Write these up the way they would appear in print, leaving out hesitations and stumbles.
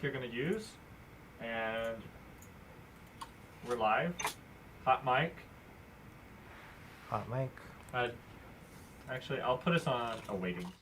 think you're going to use. And we're live. Hot mic. Hot mic. Actually, I'll put us on a waiting.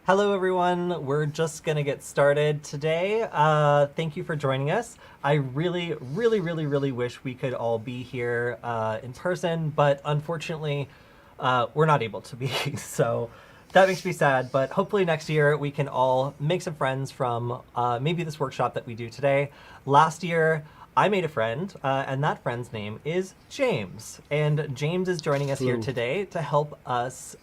Hello, everyone. We're just going to get started today. Thank you for joining us. I really, really, really, really wish we could all be here in person, but unfortunately, we're not able to be. So that makes me sad, but hopefully next year we can all make some friends from maybe this workshop that we do today. Last year, I made a friend, and that friend's name is James. And James is joining us here today to help us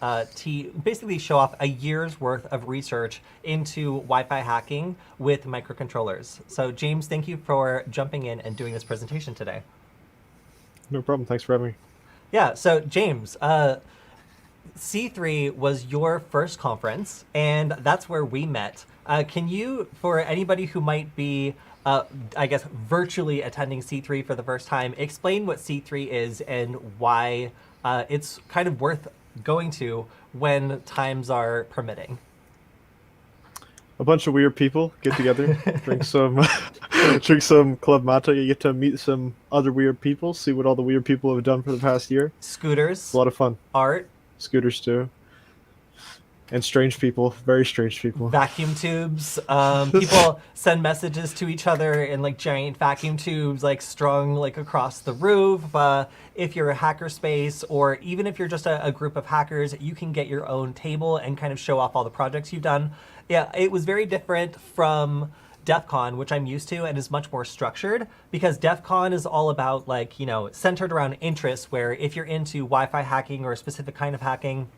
basically show off a year's worth of research into Wi-Fi hacking with microcontrollers. So James, thank you for jumping in and doing this presentation today. No problem. Thanks for having me. Yeah, so James, C3 was your first conference, and that's where we met. Can you, for anybody who might be I guess, virtually attending C3 for the first time, explain what C3 is and why it's kind of worth going to when times are permitting. A bunch of weird people get together, drink some club mate. You get to meet some other weird people, see what all the weird people have done for the past year. Scooters. It's a lot of fun. Art. Scooters too. And strange people, very strange people. Vacuum tubes. People send messages to each other in like giant vacuum tubes, like strung like across the roof. If you're a hackerspace, or even if you're just a group of hackers, you can get your own table and kind of show off all the projects you've done. Yeah, it was very different from DEF CON, which I'm used to, and is much more structured, because DEF CON is all about like, you know, centered around interests, where if you're into Wi-Fi hacking or a specific kind of hacking,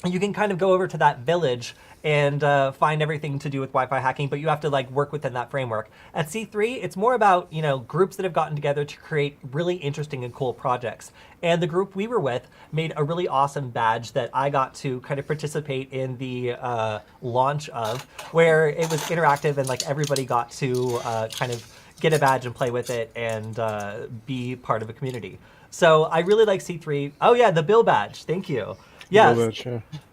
you can kind of go over to that village and find everything to do with Wi-Fi hacking, but you have to like work within that framework. At C3, it's more about, you know, groups that have gotten together to create really interesting and cool projects. And the group we were with made a really awesome badge that I got to kind of participate in the launch of, where it was interactive and like everybody got to kind of get a badge and play with it and be part of a community. So I really like C3. Oh yeah, the Bill badge. Thank you. Yes.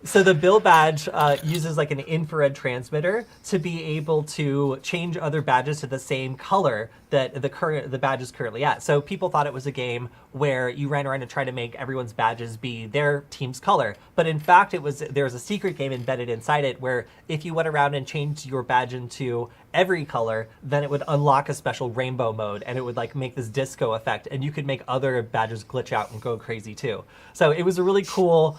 So the Bill badge uses like an infrared transmitter to be able to change other badges to the same color that the badge is currently at. So people thought it was a game where you ran around and tried to make everyone's badges be their team's color. But in fact, there was a secret game embedded inside it where if you went around and changed your badge into every color, then it would unlock a special rainbow mode, and it would like make this disco effect, and you could make other badges glitch out and go crazy too. So it was a really cool,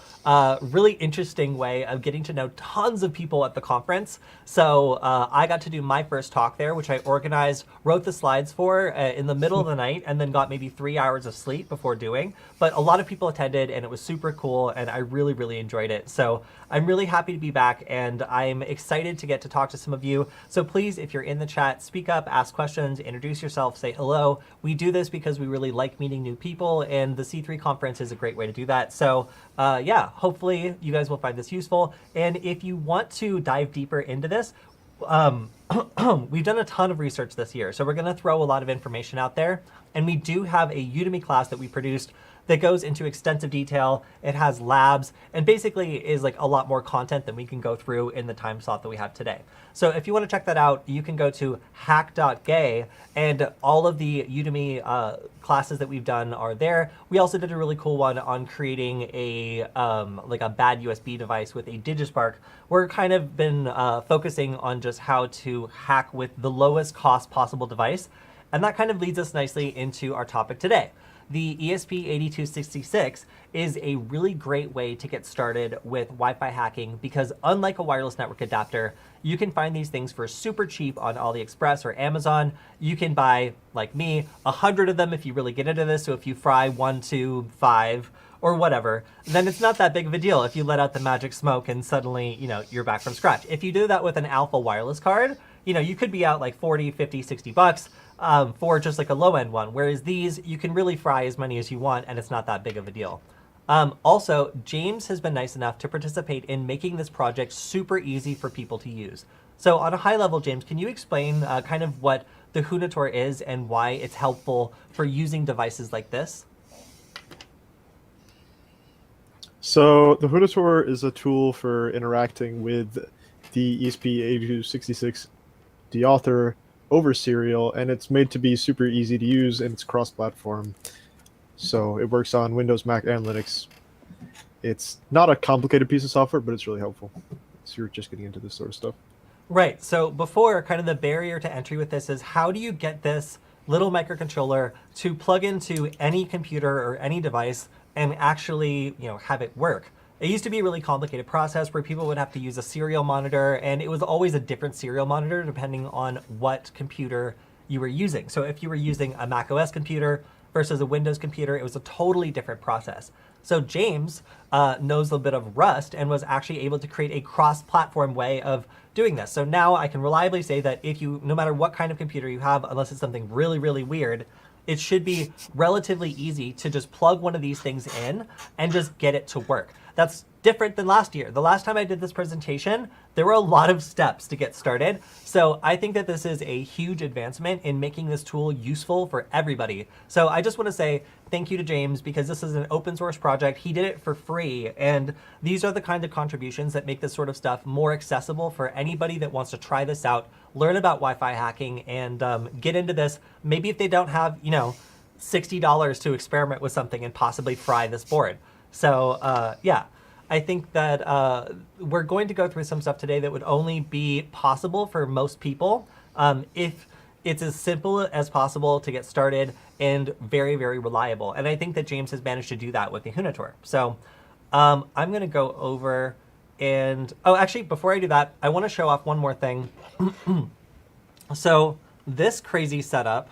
really interesting way of getting to know tons of people at the conference. So I got to do my first talk there, which I organized, wrote the slides for in the middle of the night, and then got maybe 3 hours of sleep before doing. But a lot of people attended, and it was super cool, and I really, really enjoyed it. So I'm really happy to be back, and I'm excited to get to talk to some of you. So please, if you're in the chat, speak up, ask questions, introduce yourself, say hello. We do this because we really like meeting new people, and the C3 conference is a great way to do that. So yeah, hopefully you guys will find this useful. And if you want to dive deeper into this, we've done a ton of research this year, so we're going to throw a lot of information out there. And we do have a Udemy class that we produced that goes into extensive detail. It has labs and basically is like a lot more content than we can go through in the time slot that we have today. So if you want to check that out, you can go to hack.gay, and all of the Udemy classes that we've done are there. We also did a really cool one on creating a like a bad USB device with a DigiSpark. We're kind of been focusing on just how to hack with the lowest cost possible device. And that kind of leads us nicely into our topic today. The ESP8266 is a really great way to get started with Wi-Fi hacking, because unlike a wireless network adapter, you can find these things for super cheap on AliExpress or Amazon. You can buy, like me, 100 of them if you really get into this. So if you fry 1, 2, 5, or whatever, then it's not that big of a deal if you let out the magic smoke and suddenly, you know, you're back from scratch. If you do that with an Alpha wireless card, you know, you could be out like 40, 50, 60 bucks for just like a low-end one. Whereas these, you can really fry as many as you want, and it's not that big of a deal. Also, James has been nice enough to participate in making this project super easy for people to use. So on a high level, James, can you explain kind of what the Hunator is and why it's helpful for using devices like this? So the Hunator is a tool for interacting with the ESP8266 deauthor over serial, and it's made to be super easy to use, and it's cross-platform. So it works on Windows, Mac, and Linux. It's not a complicated piece of software, but it's really helpful. So you're just getting into this sort of stuff. Right. So before, kind of the barrier to entry with this is how do you get this little microcontroller to plug into any computer or any device and actually, have it work? It used to be a really complicated process where people would have to use a serial monitor, and it was always a different serial monitor depending on what computer you were using. So if you were using a Mac OS computer versus a Windows computer, it was a totally different process. So James knows a bit of Rust and was actually able to create a cross-platform way of doing this. So now I can reliably say that if you, no matter what kind of computer you have, unless it's something really, really weird, it should be relatively easy to just plug one of these things in and just get it to work. That's different than last year. The last time I did this presentation, there were a lot of steps to get started. So I think that this is a huge advancement in making this tool useful for everybody. So I just want to say thank you to James, because this is an open source project. He did it for free. And these are the kind of contributions that make this sort of stuff more accessible for anybody that wants to try this out, learn about Wi-Fi hacking, and get into this. Maybe if they don't have, $60 to experiment with something and possibly fry this board. So yeah, I think that we're going to go through some stuff today that would only be possible for most people if it's as simple as possible to get started and very, very reliable. And I think that James has managed to do that with the Hunator. So I'm going to go over and, actually, before I do that, I want to show off one more thing. So this crazy setup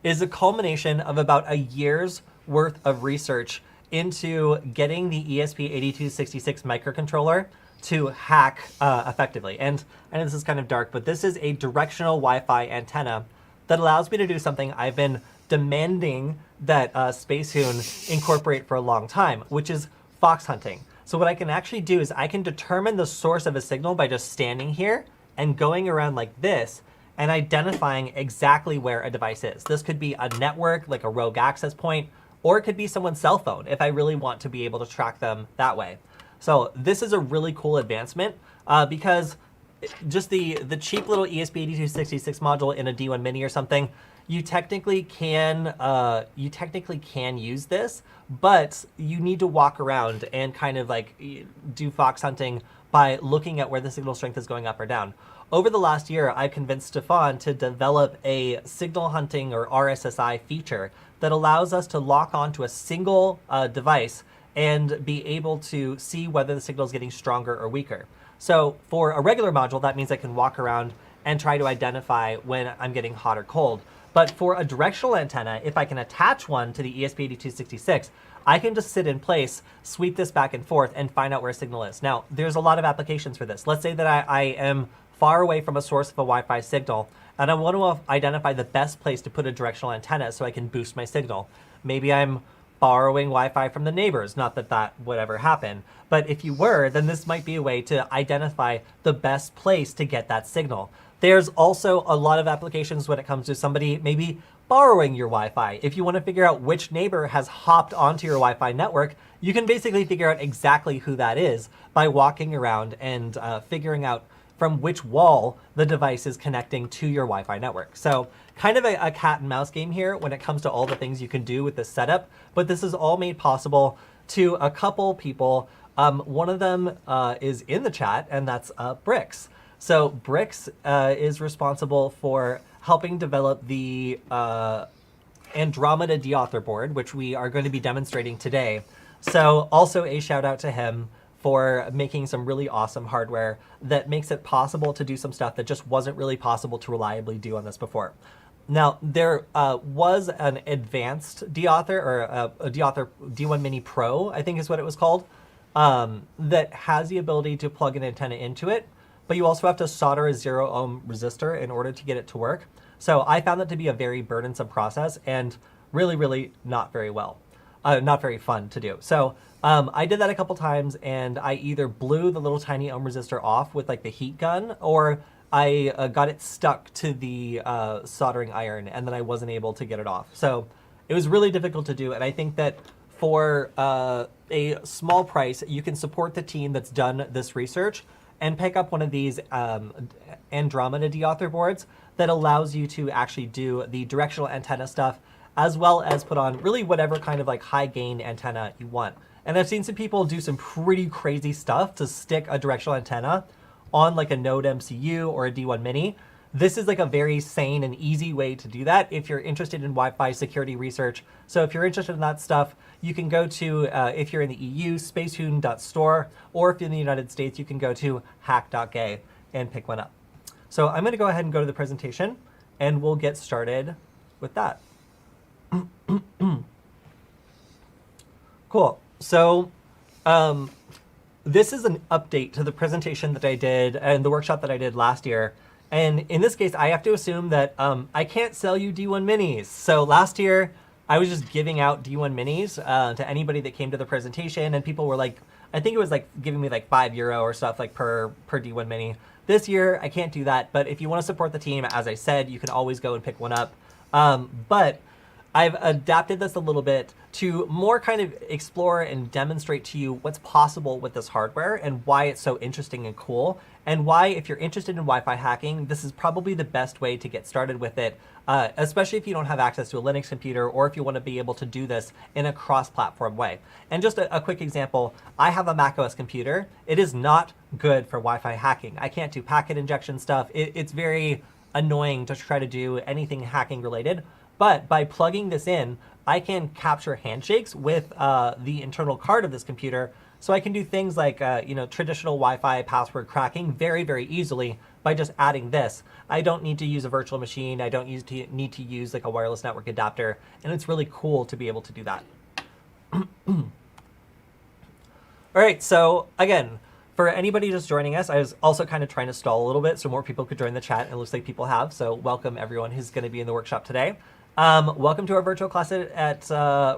is a culmination of about a year's worth of research into getting the ESP8266 microcontroller to hack effectively. And I know this is kind of dark, but this is a directional Wi-Fi antenna that allows me to do something I've been demanding that Spacehoon incorporate for a long time, which is fox hunting. So what I can actually do is I can determine the source of a signal by just standing here and going around like this and identifying exactly where a device is. This could be a network, like a rogue access point, or it could be someone's cell phone if I really want to be able to track them that way. So this is a really cool advancement because just the cheap little ESP8266 module in a D1 Mini or something, you technically can use this, but you need to walk around and kind of like do fox hunting by looking at where the signal strength is going up or down. Over the last year, I convinced Stefan to develop a signal hunting or RSSI feature that allows us to lock onto a single device and be able to see whether the signal is getting stronger or weaker. So for a regular module, that means I can walk around and try to identify when I'm getting hot or cold. But for a directional antenna, if I can attach one to the ESP8266, I can just sit in place, sweep this back and forth, and find out where a signal is. Now, there's a lot of applications for this. Let's say that I am far away from a source of a Wi-Fi signal, and I want to identify the best place to put a directional antenna so I can boost my signal. Maybe I'm borrowing Wi-Fi from the neighbors, not that that would ever happen. But if you were, then this might be a way to identify the best place to get that signal. There's also a lot of applications when it comes to somebody maybe borrowing your Wi-Fi. If you want to figure out which neighbor has hopped onto your Wi-Fi network, you can basically figure out exactly who that is by walking around and figuring out from which wall the device is connecting to your Wi-Fi network. So kind of a cat and mouse game here when it comes to all the things you can do with this setup, but this is all made possible to a couple people. One of them is in the chat, and that's Brix. So Brix is responsible for helping develop the Andromeda deauthor board, which we are going to be demonstrating today. So also a shout out to him for making some really awesome hardware that makes it possible to do some stuff that just wasn't really possible to reliably do on this before. Now, there was an advanced deauthor, or a deauthor D1 Mini Pro, I think is what it was called, that has the ability to plug an antenna into it, but you also have to solder a 0 ohm resistor in order to get it to work. So I found that to be a very burdensome process and really, really not very fun to do. So I did that a couple times, and I either blew the little tiny ohm resistor off with like the heat gun, or I got it stuck to the soldering iron, and then I wasn't able to get it off. So it was really difficult to do, and I think that for a small price, you can support the team that's done this research and pick up one of these Andromeda deauthor boards that allows you to actually do the directional antenna stuff, as well as put on really whatever kind of like high gain antenna you want. And I've seen some people do some pretty crazy stuff to stick a directional antenna on like a Node MCU or a D1 Mini, this is like a very sane and easy way to do that if you're interested in Wi-Fi security research. So if you're interested in that stuff, you can go to, if you're in the EU, spacehooten.store, or if you're in the United States, you can go to hack.gay and pick one up. So I'm going to go ahead and go to the presentation, and we'll get started with that. Cool. So this is an update to the presentation that I did and the workshop that I did last year. And in this case, I have to assume that I can't sell you D1 Minis. So last year, I was just giving out D1 Minis to anybody that came to the presentation, and people were like, I think it was like giving me like €5 or stuff like per D1 Mini. This year, I can't do that, but if you want to support the team, as I said, you can always go and pick one up. But I've adapted this a little bit to more kind of explore and demonstrate to you what's possible with this hardware and why it's so interesting and cool, and why, if you're interested in Wi-Fi hacking, this is probably the best way to get started with it, especially if you don't have access to a Linux computer, or if you want to be able to do this in a cross-platform way. And just a quick example, I have a macOS computer. It is not good for Wi-Fi hacking. I can't do packet injection stuff. It's very annoying to try to do anything hacking related. But by plugging this in, I can capture handshakes with the internal card of this computer. So I can do things like traditional Wi-Fi password cracking very, very easily by just adding this. I don't need to use a virtual machine. I don't need to use like a wireless network adapter. And it's really cool to be able to do that. All right, so again, for anybody just joining us, I was also kind of trying to stall a little bit so more people could join the chat. And it looks like people have. So welcome everyone who's going to be in the workshop today. Welcome to our virtual class at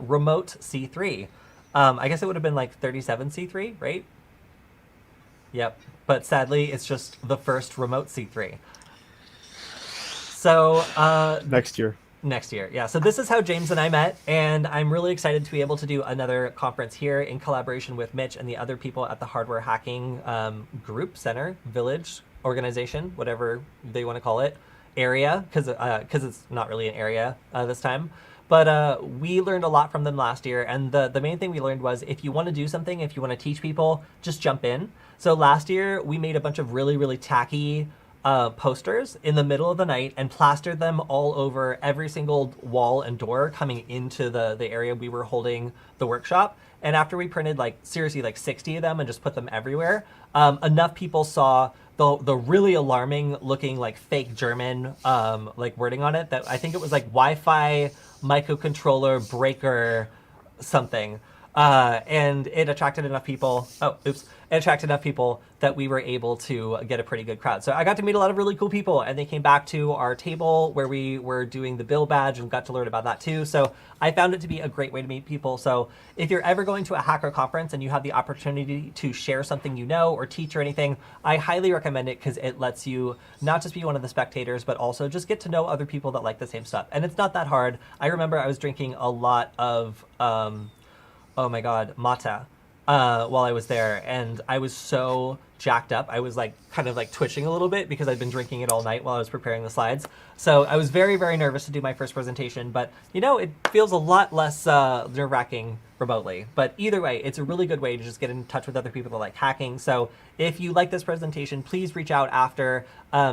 Remote C3. I guess it would have been like 37C3, right? Yep. But sadly, it's just the first Remote C3. So Next year. Next year, yeah. So this is how James and I met, and I'm really excited to be able to do another conference here in collaboration with Mitch and the other people at the Hardware Hacking Group, Center, Village, Organization, whatever they want to call it, area, because it's not really an area this time. But we learned a lot from them last year, and the main thing we learned was if you want to do something, if you want to teach people, just jump in. So last year, we made a bunch of really, really tacky posters in the middle of the night and plastered them all over every single wall and door coming into the area we were holding the workshop. And after we printed seriously 60 of them and just put them everywhere, enough people saw the really alarming looking fake German wording on it that I think it was Wi-Fi microcontroller breaker something. And it attracted enough people. It attracted enough people that we were able to get a pretty good crowd. So I got to meet a lot of really cool people, and they came back to our table where we were doing the Bill badge and got to learn about that too. So I found it to be a great way to meet people. So if you're ever going to a hacker conference and you have the opportunity to share something you know or teach or anything, I highly recommend it because it lets you not just be one of the spectators, but also just get to know other people that like the same stuff. And it's not that hard. I remember I was drinking a lot of, oh my God, mate while I was there, and I was so jacked up. I was kind of twitching a little bit because I'd been drinking it all night while I was preparing the slides. So I was very, very nervous to do my first presentation, but it feels a lot less nerve-wracking remotely. But either way, it's a really good way to just get in touch with other people that like hacking. So if you like this presentation, please reach out after,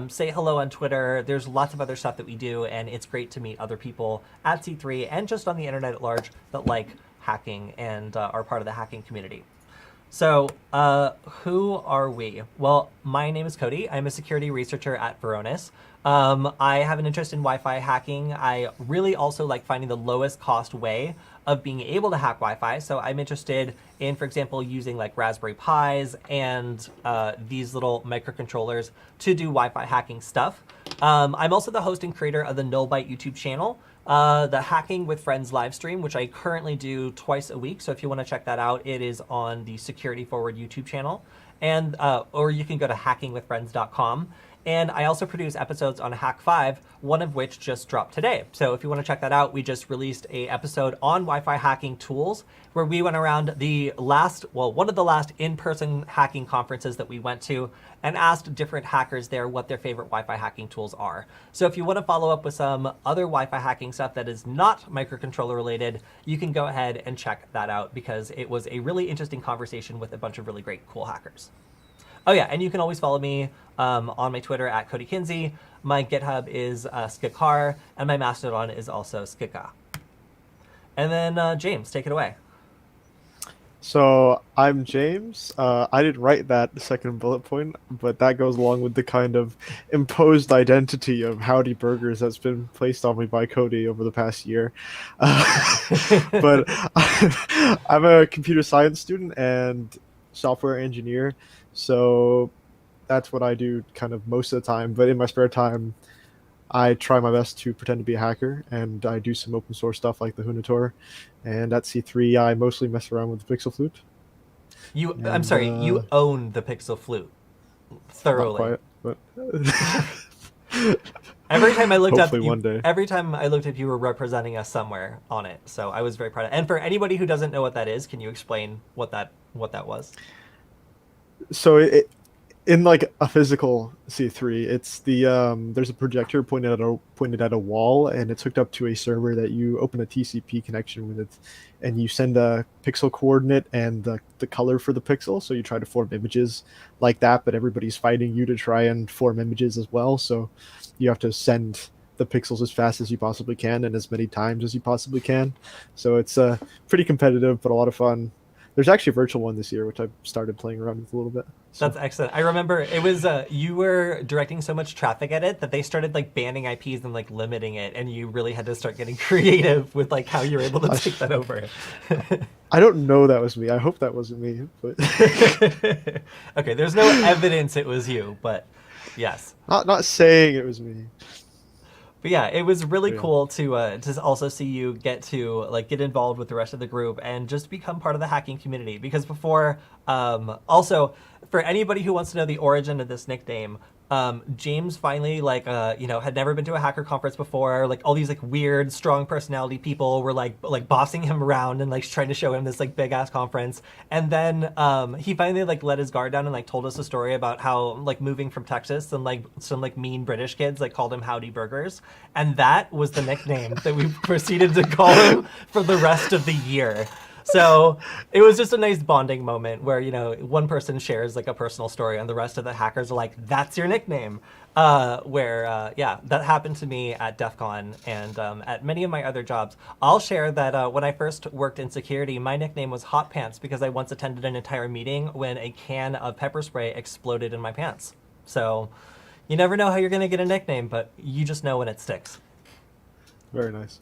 say hello on Twitter. There's lots of other stuff that we do, and it's great to meet other people at C3 and just on the internet at large that like hacking and are part of the hacking community. So who are we? Well, my name is Cody. I'm a security researcher at Varonis. I have an interest in Wi-Fi hacking. I really also like finding the lowest cost way of being able to hack Wi-Fi. So I'm interested in, for example, using Raspberry Pis and these little microcontrollers to do Wi-Fi hacking stuff. I'm also the host and creator of the Nullbyte YouTube channel, the Hacking with Friends live stream, which I currently do twice a week. So if you want to check that out, it is on the Security Forward YouTube channel, and or you can go to hackingwithfriends.com. And I also produce episodes on Hack5, one of which just dropped today. So if you want to check that out, we just released a episode on Wi-Fi hacking tools where we went around one of the last in-person hacking conferences that we went to and asked different hackers there what their favorite Wi-Fi hacking tools are. So if you want to follow up with some other Wi-Fi hacking stuff that is not microcontroller related, you can go ahead and check that out because it was a really interesting conversation with a bunch of really great, cool hackers. Oh yeah, and you can always follow me on my Twitter at Cody Kinsey. My GitHub is Skikar, and my Mastodon is also Skika. And then James, take it away. So I'm James. I didn't write that second bullet point, but that goes along with the kind of imposed identity of Howdy Burgers that's been placed on me by Cody over the past year. But I'm a computer science student and software engineer, so that's what I do kind of most of the time. But in my spare time, I try my best to pretend to be a hacker, and I do some open source stuff like the Hunator. And at C3, I mostly mess around with the Pixel Flute. I'm sorry, you own the Pixel Flute thoroughly. Not quite, but Every time I looked up, hopefully one day. every time I looked up, you were representing us somewhere on it. So I was very proud of it. And for anybody who doesn't know what that is, can you explain what that was? So in like a physical C3, it's the there's a projector pointed at a wall, and it's hooked up to a server that you open a TCP connection with it, and you send a pixel coordinate and the color for the pixel. So you try to form images like that, but everybody's fighting you to try and form images as well. So you have to send the pixels as fast as you possibly can and as many times as you possibly can. So it's pretty competitive, but a lot of fun. There's actually a virtual one this year, which I've started playing around with a little bit. So. That's excellent. I remember it was you were directing so much traffic at it that they started like banning IPs and like limiting it, and you really had to start getting creative with like how you're able to take that over. I don't know that was me. I hope that wasn't me. But okay, there's no evidence it was you, but yes. Not saying it was me. But yeah, it was really cool to also see you get to like get involved with the rest of the group and just become part of the hacking community. Because before, also for anybody who wants to know the origin of this nickname, James finally had never been to a hacker conference before. Like all these like weird, strong personality people were like bossing him around and like trying to show him this like big ass conference. And then he finally like let his guard down and like told us a story about how like moving from Texas and like some like mean British kids like called him Howdy Burgers, and that was the nickname that we proceeded to call him for the rest of the year. So it was just a nice bonding moment where, one person shares like a personal story and the rest of the hackers are like, that's your nickname. That happened to me at DEF CON and at many of my other jobs. I'll share that when I first worked in security, my nickname was Hot Pants because I once attended an entire meeting when a can of pepper spray exploded in my pants. So you never know how you're going to get a nickname, but you just know when it sticks. Very nice.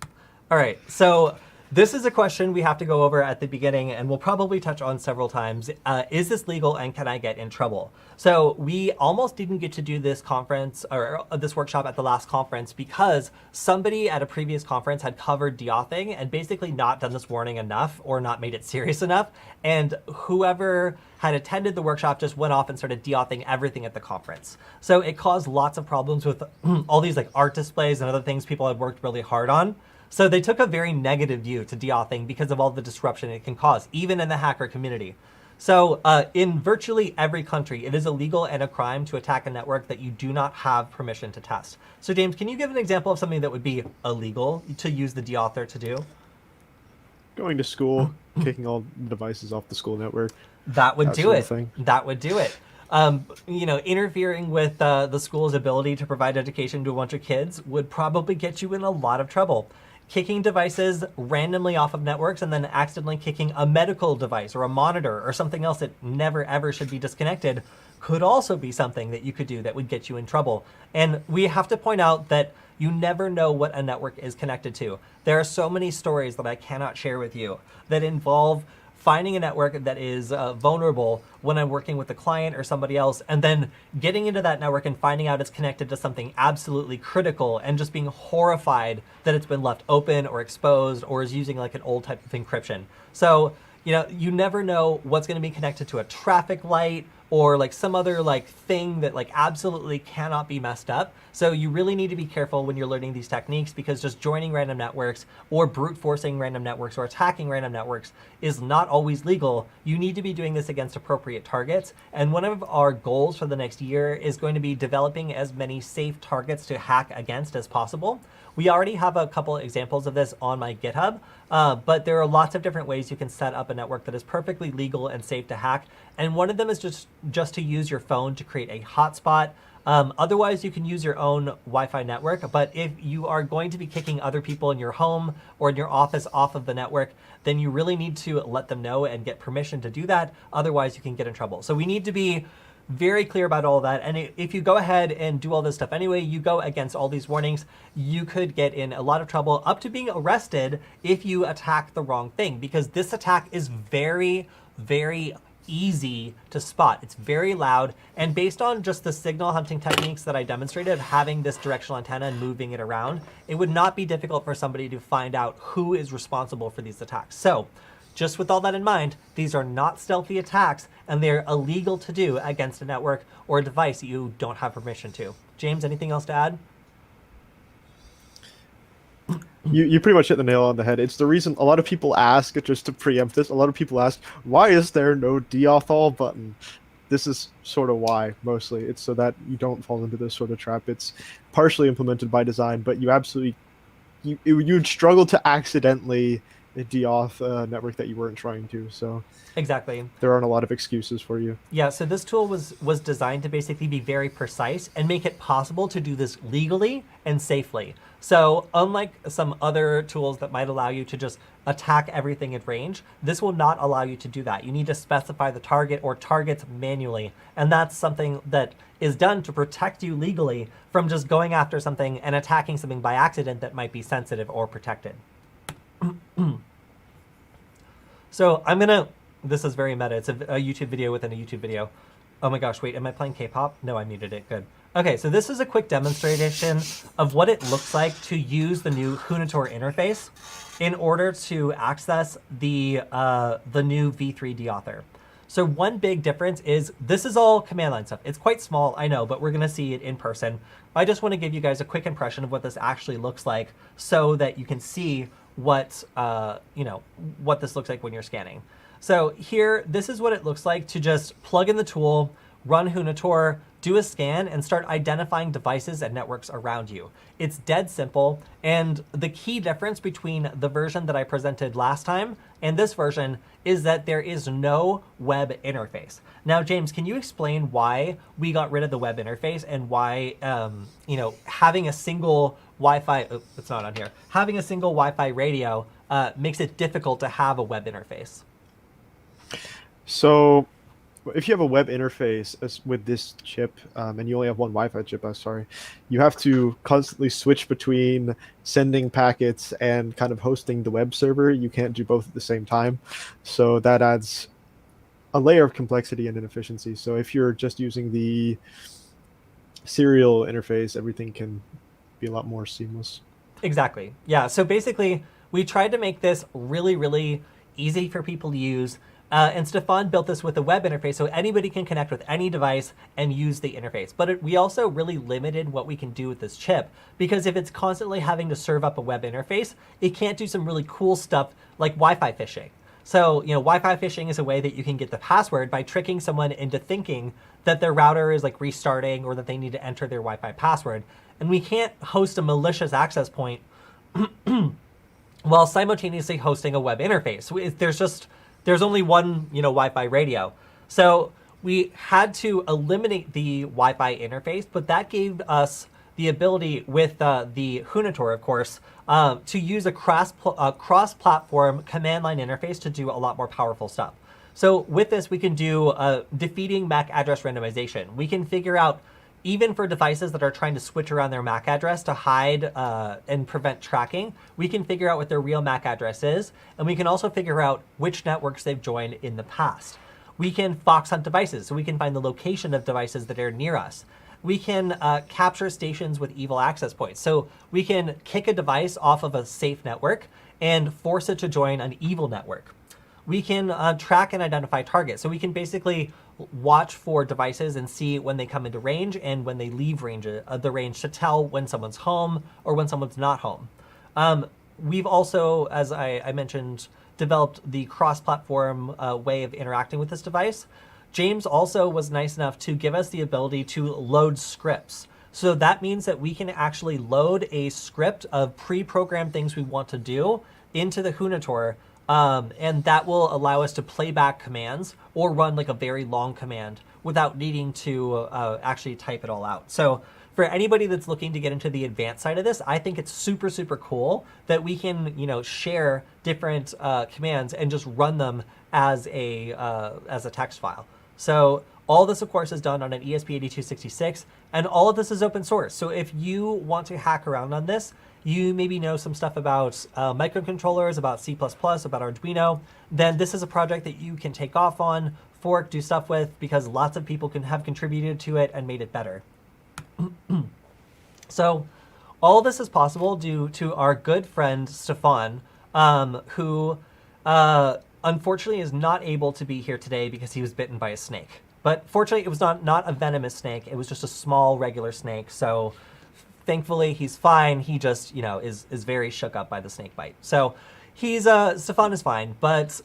All right, so this is a question we have to go over at the beginning and we'll probably touch on several times. Is this legal and can I get in trouble? So we almost didn't get to do this conference or this workshop at the last conference because somebody at a previous conference had covered deauthing and basically not done this warning enough or not made it serious enough. And whoever had attended the workshop just went off and started deauthing everything at the conference. So it caused lots of problems with all these like art displays and other things people had worked really hard on. So they took a very negative view to deauthing because of all the disruption it can cause, even in the hacker community. So in virtually every country, it is illegal and a crime to attack a network that you do not have permission to test. So James, can you give an example of something that would be illegal to use the deauthor to do? Going to school, kicking all devices off the school network. That would do it. Thing. That would do it. Interfering with the school's ability to provide education to a bunch of kids would probably get you in a lot of trouble. Kicking devices randomly off of networks and then accidentally kicking a medical device or a monitor or something else that never ever should be disconnected could also be something that you could do that would get you in trouble. And we have to point out that you never know what a network is connected to. There are so many stories that I cannot share with you that involve finding a network that is vulnerable when I'm working with a client or somebody else, and then getting into that network and finding out it's connected to something absolutely critical and just being horrified that it's been left open or exposed or is using like an old type of encryption. So, you never know what's going to be connected to a traffic light or like some other like thing that like absolutely cannot be messed up. So you really need to be careful when you're learning these techniques because just joining random networks or brute forcing random networks or attacking random networks is not always legal. You need to be doing this against appropriate targets. And one of our goals for the next year is going to be developing as many safe targets to hack against as possible. We already have a couple examples of this on my GitHub, but there are lots of different ways you can set up a network that is perfectly legal and safe to hack. And one of them is just to use your phone to create a hotspot. Otherwise, you can use your own Wi-Fi network, but if you are going to be kicking other people in your home or in your office off of the network, then you really need to let them know and get permission to do that. Otherwise, you can get in trouble. So we need to be very clear about all that. And if you go ahead and do all this stuff anyway, you go against all these warnings, you could get in a lot of trouble, up to being arrested if you attack the wrong thing, because this attack is very, very easy to spot. It's very loud, and based on just the signal hunting techniques that I demonstrated of having this directional antenna and moving it around, it would not be difficult for somebody to find out who is responsible for these attacks. So just with all that in mind, these are not stealthy attacks, and they're illegal to do against a network or a device that you don't have permission to. James, anything else to add? You pretty much hit the nail on the head. It's the reason a lot of people ask, just to preempt this, a lot of people ask, why is there no deauth all button? This is sort of why, mostly. It's so that you don't fall into this sort of trap. It's partially implemented by design, but you absolutely, you'd struggle to accidentally deauth a network that you weren't trying to. So Exactly. there aren't a lot of excuses for you. Yeah, so this tool was designed to basically be very precise and make it possible to do this legally and safely. So unlike some other tools that might allow you to just attack everything at range, this will not allow you to do that. You need to specify the target or targets manually, and that's something that is done to protect you legally from just going after something and attacking something by accident that might be sensitive or protected. So this is very meta. It's a YouTube video within a YouTube video. Oh my gosh, wait, am I playing K-pop? No, I muted it, good. Okay, so this is a quick demonstration of what it looks like to use the new Hunator interface in order to access the new V3 deauthor. So one big difference is this is all command line stuff. It's quite small, I know, but we're gonna see it in person. I just wanna give you guys a quick impression of what this actually looks like so that you can see what this looks like when you're scanning. So here, this is what it looks like to just plug in the tool, run Hunator, do a scan, and start identifying devices and networks around you. It's dead simple, and the key difference between the version that I presented last time and this version is that there is no web interface. Now, James, can you explain why we got rid of the web interface and why, having a single Wi-Fi, it's not on here, having a single Wi-Fi radio makes it difficult to have a web interface? So if you have a web interface with this chip, and you only have one Wi-Fi chip, you have to constantly switch between sending packets and kind of hosting the web server. You can't do both at the same time. So that adds a layer of complexity and inefficiency. So if you're just using the serial interface, everything can be a lot more seamless. Exactly. Yeah. So basically, we tried to make this really, really easy for people to use. And Stefan built this with a web interface so anybody can connect with any device and use the interface. But we also really limited what we can do with this chip, because if it's constantly having to serve up a web interface, it can't do some really cool stuff like Wi-Fi phishing. So, Wi-Fi phishing is a way that you can get the password by tricking someone into thinking that their router is like restarting or that they need to enter their Wi-Fi password. And we can't host a malicious access point while simultaneously hosting a web interface. There's only one, Wi-Fi radio. So we had to eliminate the Wi-Fi interface, but that gave us the ability with the Hunator, of course, to use a cross-platform command line interface to do a lot more powerful stuff. So with this, we can do defeating MAC address randomization. We can figure out, even for devices that are trying to switch around their MAC address to hide and prevent tracking, we can figure out what their real MAC address is, and we can also figure out which networks they've joined in the past. We can fox hunt devices, so we can find the location of devices that are near us. We can capture stations with evil access points. So we can kick a device off of a safe network and force it to join an evil network. We can track and identify targets. So we can basically watch for devices and see when they come into range and when they leave the range to tell when someone's home or when someone's not home. We've also, as I mentioned, developed the cross-platform way of interacting with this device. James also was nice enough to give us the ability to load scripts. So that means that we can actually load a script of pre-programmed things we want to do into the Hunator, and that will allow us to play back commands or run like a very long command without needing to actually type it all out. So for anybody that's looking to get into the advanced side of this, I think it's super, super cool that we can, share different commands and just run them as a text file. So all this, of course, is done on an ESP8266, and all of this is open source. So if you want to hack around on this, you maybe know some stuff about microcontrollers, about C++, about Arduino, then this is a project that you can take off on, fork, do stuff with, because lots of people can have contributed to it and made it better. So all this is possible due to our good friend Stefan, who unfortunately is not able to be here today because he was bitten by a snake. But fortunately, it was not a venomous snake. It was just a small, regular snake. So thankfully, he's fine. He just, is very shook up by the snake bite. So Stefan is fine. But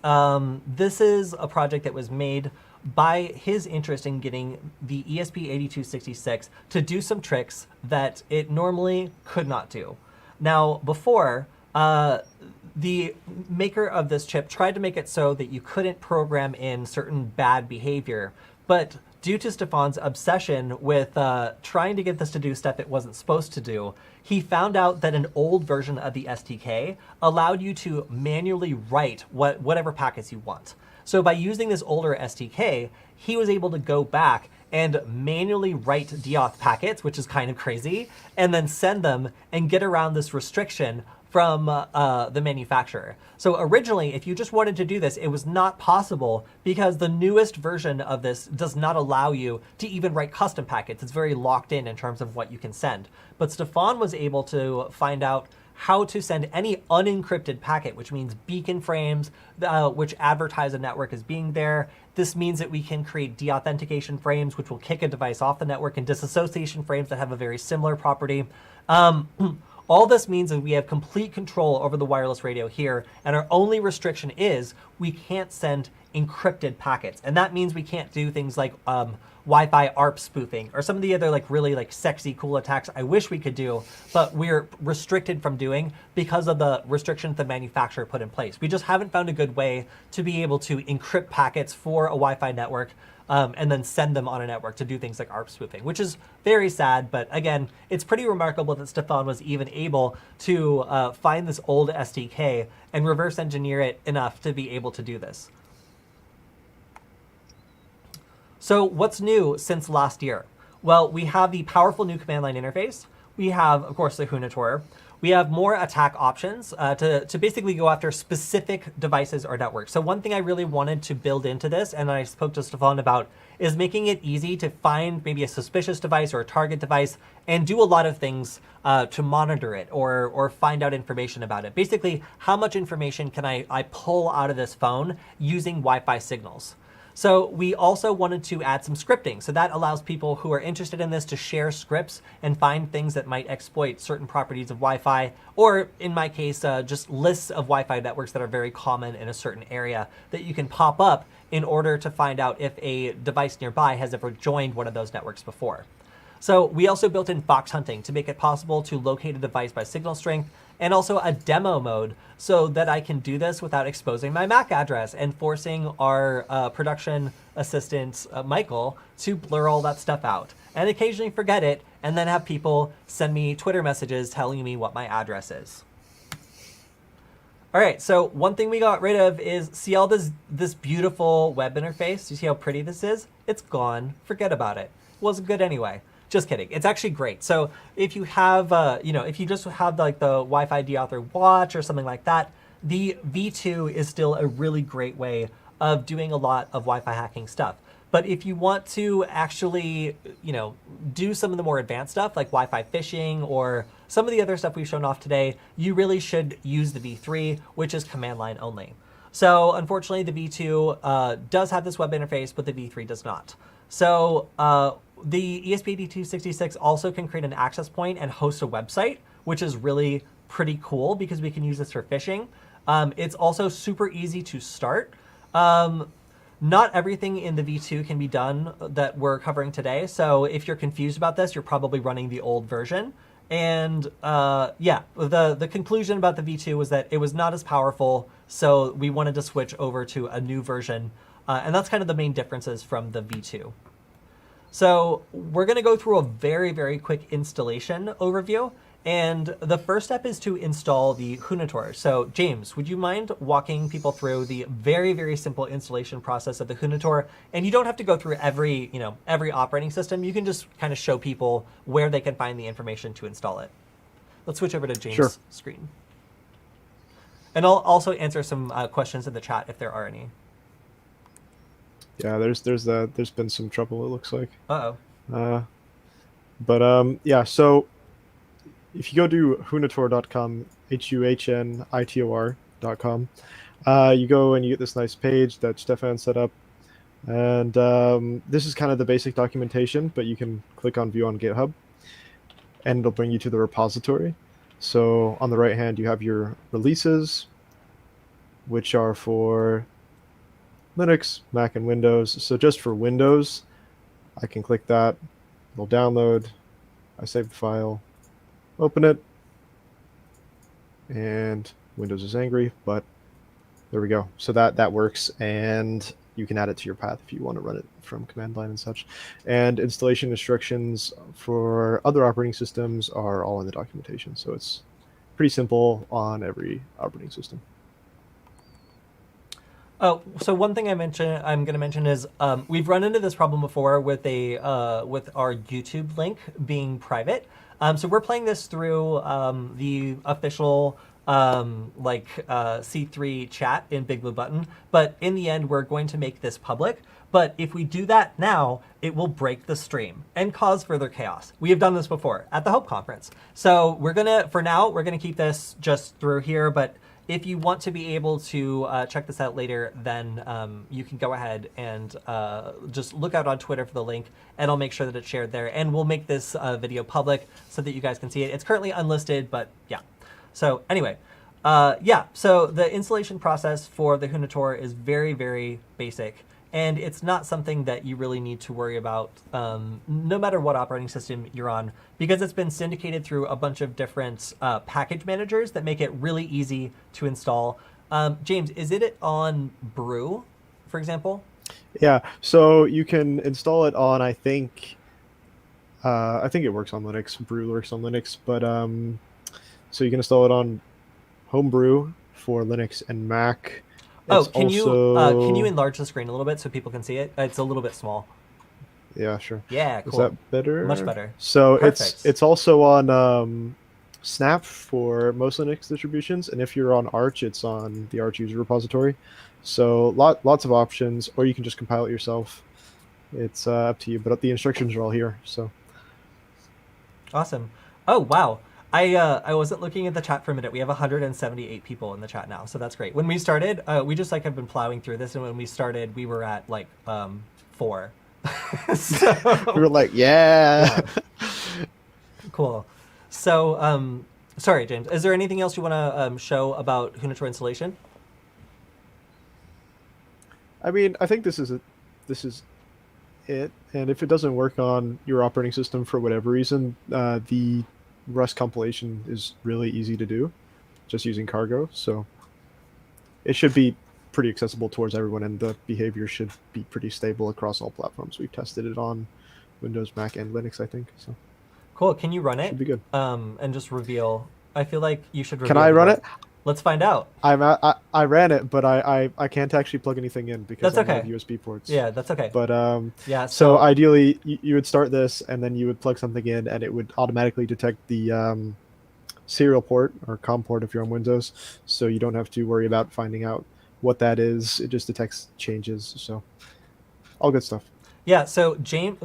this is a project that was made by his interest in getting the ESP8266 to do some tricks that it normally could not do. Now, before, the maker of this chip tried to make it so that you couldn't program in certain bad behavior, but due to Stefan's obsession with trying to get this to do stuff it wasn't supposed to do, he found out that an old version of the SDK allowed you to manually write whatever packets you want. So by using this older SDK, he was able to go back and manually write deauth packets, which is kind of crazy, and then send them and get around this restriction from the manufacturer. So originally, if you just wanted to do this, it was not possible because the newest version of this does not allow you to even write custom packets. It's very locked in terms of what you can send. But Stefan was able to find out how to send any unencrypted packet, which means beacon frames, which advertise a network as being there. This means that we can create deauthentication frames, which will kick a device off the network, and disassociation frames that have a very similar property. All this means is we have complete control over the wireless radio here, and our only restriction is we can't send encrypted packets. And that means we can't do things like Wi-Fi ARP spoofing or some of the other really sexy, cool attacks I wish we could do, but we're restricted from doing because of the restrictions the manufacturer put in place. We just haven't found a good way to be able to encrypt packets for a Wi-Fi network and then send them on a network to do things like ARP spoofing, which is very sad. But again, it's pretty remarkable that Stefan was even able to find this old SDK and reverse engineer it enough to be able to do this. So what's new since last year? Well, we have the powerful new command line interface. We have, of course, the Hunator. We have more attack options to basically go after specific devices or networks. So one thing I really wanted to build into this, and I spoke to Stefan about, is making it easy to find maybe a suspicious device or a target device and do a lot of things to monitor it or find out information about it. Basically, how much information can I pull out of this phone using Wi-Fi signals? So we also wanted to add some scripting. So that allows people who are interested in this to share scripts and find things that might exploit certain properties of Wi-Fi, or in my case, just lists of Wi-Fi networks that are very common in a certain area that you can pop up in order to find out if a device nearby has ever joined one of those networks before. So we also built in fox hunting to make it possible to locate a device by signal strength, and also a demo mode so that I can do this without exposing my MAC address and forcing our production assistant, Michael, to blur all that stuff out and occasionally forget it and then have people send me Twitter messages telling me what my address is. All right, so one thing we got rid of is, see all this beautiful web interface? You see how pretty this is? It's gone. Forget about it. It wasn't good anyway. Just kidding. It's actually great. So if you have, if you just have the Wi-Fi deauthor watch or something like that, the V2 is still a really great way of doing a lot of Wi-Fi hacking stuff. But if you want to actually, do some of the more advanced stuff like Wi-Fi phishing or some of the other stuff we've shown off today, you really should use the V3, which is command line only. So unfortunately, the V2 does have this web interface, but the V3 does not. So the ESP8266 also can create an access point and host a website, which is really pretty cool because we can use this for phishing. It's also super easy to start. Not everything in the V2 can be done that we're covering today. So if you're confused about this, you're probably running the old version. And the conclusion about the V2 was that it was not as powerful, so we wanted to switch over to a new version. And that's kind of the main differences from the V2. So we're going to go through a very, very quick installation overview. And the first step is to install the Hunator. So James, would you mind walking people through the very, very simple installation process of the Hunator? And you don't have to go through every operating system. You can just kind of show people where they can find the information to install it. Let's switch over to James' screen. And I'll also answer some questions in the chat if there are any. Yeah, there's been some trouble, it looks like. Uh-oh. So if you go to hunator.com, HUHNITOR.com, you go and you get this nice page that Stefan set up. And this is kind of the basic documentation, but you can click on View on GitHub, and it'll bring you to the repository. So on the right hand, you have your releases, which are for Linux, Mac, and Windows. So just for Windows, I can click that. It'll download. I save the file. Open it, and Windows is angry, but there we go. So that works, and you can add it to your path if you want to run it from command line and such. And installation instructions for other operating systems are all in the documentation, so it's pretty simple on every operating system. Oh, so one thing I'm going to mention is we've run into this problem before with with our YouTube link being private. So we're playing this through the official C3 chat in Big Blue Button, but in the end, we're going to make this public. But if we do that now, it will break the stream and cause further chaos. We have done this before at the Hope Conference. So for now, we're gonna keep this just through here, but if you want to be able to check this out later, then you can go ahead and just look out on Twitter for the link, and I'll make sure that it's shared there. And we'll make this video public so that you guys can see it. It's currently unlisted, but yeah. So anyway, so the installation process for the Hunator is very, very basic. And it's not something that you really need to worry about no matter what operating system you're on, because it's been syndicated through a bunch of different package managers that make it really easy to install. James, is it on Brew, for example? Yeah, so you can install it on, I think it works on Linux. Brew works on Linux, but so you can install it on Homebrew for Linux and Mac. Can you enlarge the screen a little bit so people can see it? It's a little bit small. Yeah, sure. Yeah, cool. Is that better? Much better. So Perfect. it's also on Snap for most Linux distributions, and if you're on Arch, it's on the Arch user repository. So lots of options, or you can just compile it yourself. It's up to you, but the instructions are all here. So awesome. Oh wow. I wasn't looking at the chat for a minute. We have 178 people in the chat now, so that's great. When we started, we just have been plowing through this, and when we started, we were at 4. So, we were like, yeah. Cool. So, sorry, James. Is there anything else you want to show about Hunator installation? I mean, I think this is it. And if it doesn't work on your operating system for whatever reason, the Rust compilation is really easy to do, just using Cargo. So it should be pretty accessible towards everyone, and the behavior should be pretty stable across all platforms. We've tested it on Windows, Mac, and Linux, I think. So cool. Can you run it? Should be good. And just reveal. I feel like you should. Reveal Can I run it? Let's find out. I ran it, but I can't actually plug anything in because I don't have USB ports. Yeah, that's okay. But yeah. So ideally, you would start this, and then you would plug something in, and it would automatically detect the serial port or COM port if you're on Windows, so you don't have to worry about finding out what that is. It just detects changes. So all good stuff. Yeah, so James,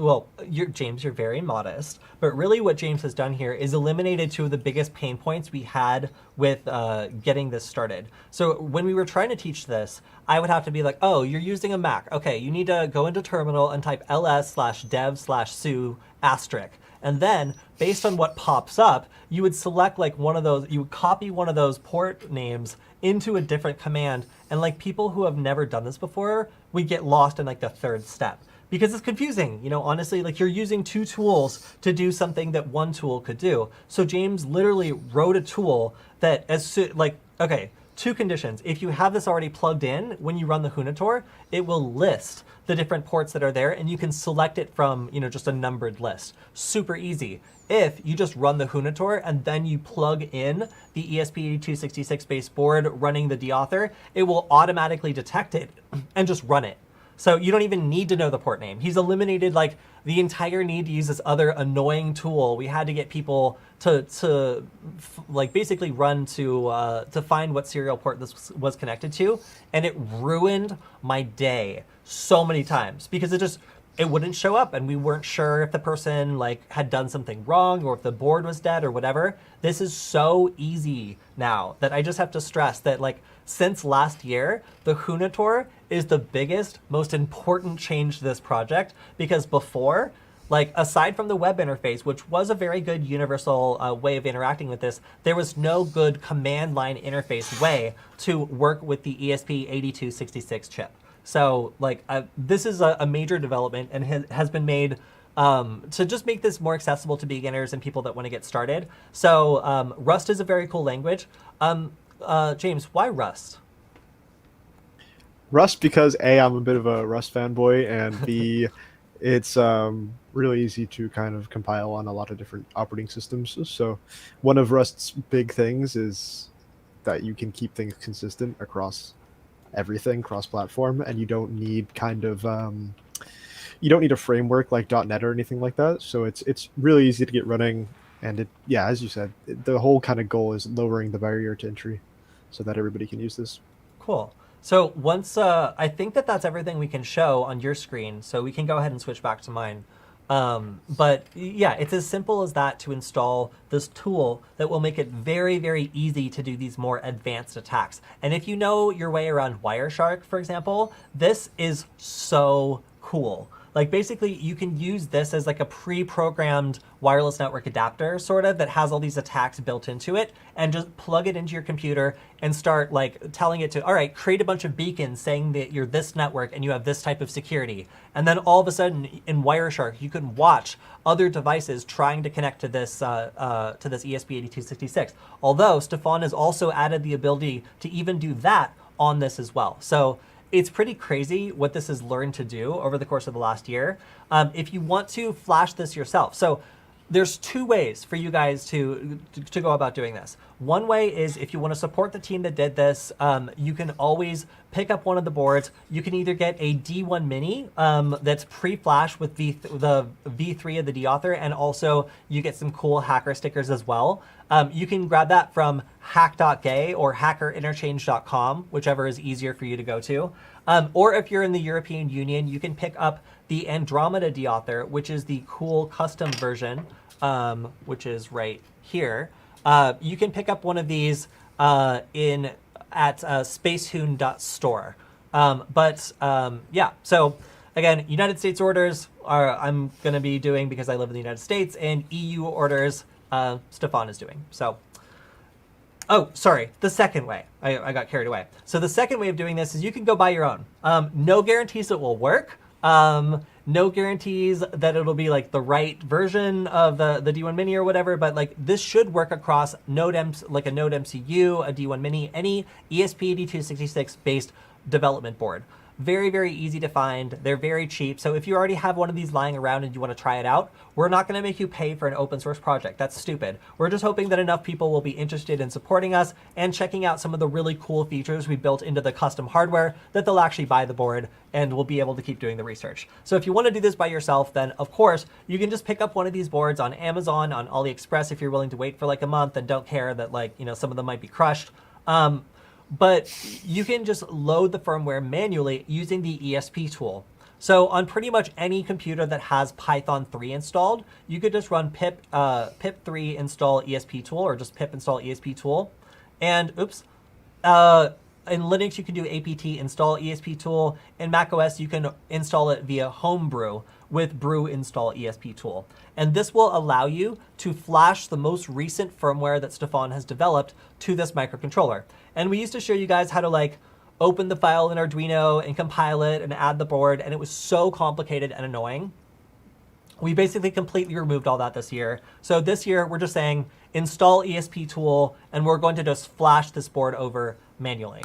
you're very modest, but really what James has done here is eliminated two of the biggest pain points we had with getting this started. So when we were trying to teach this, I would have to be like, oh, you're using a Mac. Okay, you need to go into terminal and type ls/dev/su**, And then based on what pops up, you would select like one of those, you would copy one of those port names into a different command. And like people who have never done this before, we get lost in like the third step. Because it's confusing, you know, honestly, like you're using two tools to do something that one tool could do. So James literally wrote a tool that okay, two conditions. If you have this already plugged in, when you run the Hunator, it will list the different ports that are there and you can select it from, you know, just a numbered list. Super easy. If you just run the Hunator and then you plug in the ESP8266 base board running the dauthor, it will automatically detect it and just run it. So you don't even need to know the port name. He's eliminated like the entire need to use this other annoying tool. We had to get people to like basically run to find what serial port this was connected to, and it ruined my day so many times because it wouldn't show up, and we weren't sure if the person like had done something wrong or if the board was dead or whatever. This is so easy now that I just have to stress that like since last year, the Hunator is the biggest, most important change to this project because before, like aside from the web interface, which was a very good universal way of interacting with this, there was no good command line interface way to work with the ESP8266 chip. So like this is a major development and has been made to just make this more accessible to beginners and people that want to get started. So Rust is a very cool language. James, why Rust? Rust because A, I'm a bit of a Rust fanboy, and B, it's really easy to kind of compile on a lot of different operating systems. So one of Rust's big things is that you can keep things consistent across everything, cross-platform, and you don't need you don't need a framework like .NET or anything like that. So it's really easy to get running, and as you said, the whole kind of goal is lowering the barrier to entry so that everybody can use this. Cool. So once, I think that's everything we can show on your screen, so we can go ahead and switch back to mine. But yeah, it's as simple as that to install this tool that will make it very, very easy to do these more advanced attacks. And if you know your way around Wireshark, for example, this is so cool. Like basically you can use this as like a pre-programmed wireless network adapter sort of that has all these attacks built into it, and just plug it into your computer and start like telling it to, all right, create a bunch of beacons saying that you're this network and you have this type of security. And then all of a sudden in Wireshark, you can watch other devices trying to connect to this ESP8266. Although Stefan has also added the ability to even do that on this as well. So it's pretty crazy what this has learned to do over the course of the last year. If you want to flash this yourself, so there's two ways for you guys to go about doing this. One way is if you want to support the team that did this, you can always pick up one of the boards. You can either get a D1 Mini that's pre-flash with the V3 of the dauthor, and also you get some cool hacker stickers as well. You can grab that from hack.gay or hackerinterchange.com, whichever is easier for you to go to. Or if you're in the European Union, you can pick up the Andromeda dauthor, which is the cool custom version, which is right here. You can pick up one of these at spacehoon.store. Yeah, so again, United States orders I'm going to be doing because I live in the United States, and EU orders Stefan is doing. So, oh, sorry, the second way. I got carried away. So the second way of doing this is you can go buy your own. No guarantees it will work. No guarantees that it'll be like the right version of the D1 Mini or whatever, but like this should work across like a Node MCU, a D1 Mini, any ESP8266 based development board. Very, very easy to find. They're very cheap. So if you already have one of these lying around and you want to try it out, we're not going to make you pay for an open source project. That's stupid. We're just hoping that enough people will be interested in supporting us and checking out some of the really cool features we built into the custom hardware that they'll actually buy the board and will be able to keep doing the research. So if you want to do this by yourself, then of course you can just pick up one of these boards on Amazon, on AliExpress if you're willing to wait for like a month and don't care that like, you know, some of them might be crushed. But you can just load the firmware manually using the ESP tool. So on pretty much any computer that has Python 3 installed, you could just run pip3 install ESP tool, or just pip install ESP tool. And in Linux, you can do apt install ESP tool. In macOS, you can install it via Homebrew with brew install ESP tool. And this will allow you to flash the most recent firmware that Stefan has developed to this microcontroller. And we used to show you guys how to like open the file in Arduino and compile it and add the board, and it was so complicated and annoying. We basically completely removed all that this year. So this year, we're just saying install ESP tool, and we're going to just flash this board over manually.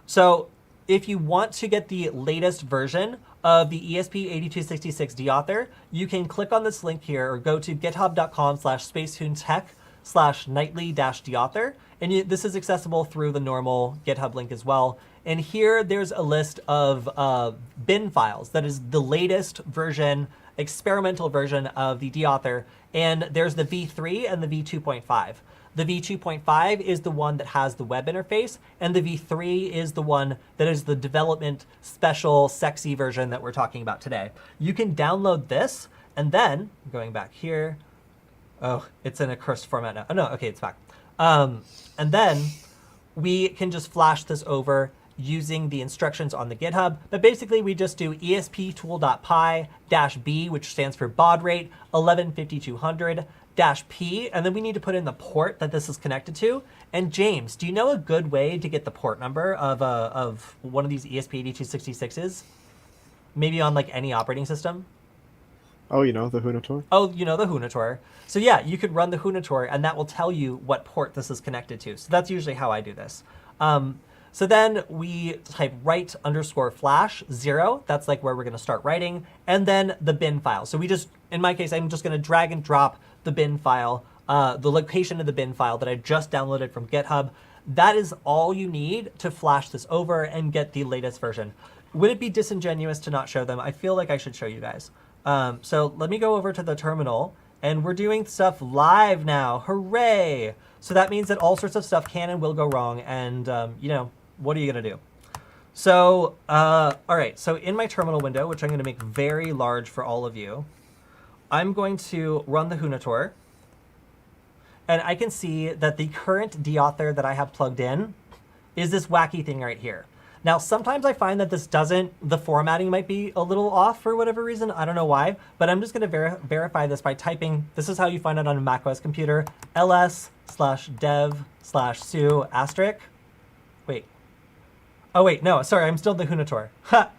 So if you want to get the latest version of the ESP8266 deauthor, you can click on this link here or go to github.com/spacetoonshack/nightly-deauthor. And this is accessible through the normal GitHub link as well. And here there's a list of bin files. That is the latest version, experimental version of the deauthor. And there's the V3 and the V2.5. The V2.5 is the one that has the web interface, and the V3 is the one that is the development special sexy version that we're talking about today. You can download this, and then, going back here, oh, it's in a cursed format now. Oh no, okay, it's back. And then we can just flash this over using the instructions on the GitHub. But basically, we just do esptool.py-b, which stands for baud rate 115200. -p, and then we need to put in the port that this is connected to. And James, do you know a good way to get the port number of one of these ESP8266s? Maybe on like any operating system? Oh, you know, the Hunator? Oh, you know, the Hunator. So yeah, you could run the Hunator, and that will tell you what port this is connected to. So that's usually how I do this. So then we type write_flash 0. That's like where we're going to start writing. And then the bin file. So we just, in my case, I'm just going to drag and drop the bin file, the location of the bin file that I just downloaded from GitHub. That is all you need to flash this over and get the latest version. Would it be disingenuous to not show them? I feel like I should show you guys. So let me go over to the terminal, and we're doing stuff live now. Hooray! So that means that all sorts of stuff can and will go wrong, and you know, what are you going to do? So, all right, so in my terminal window, which I'm going to make very large for all of you, I'm going to run the Hunator, and I can see that the current deauthor that I have plugged in is this wacky thing right here. Now, sometimes I find that this doesn't, the formatting might be a little off for whatever reason. I don't know why, but I'm just going to verify this by typing, this is how you find it on a macOS computer, ls/dev/su*. Wait. Oh, wait, no, sorry, I'm still the Hunator. Ha!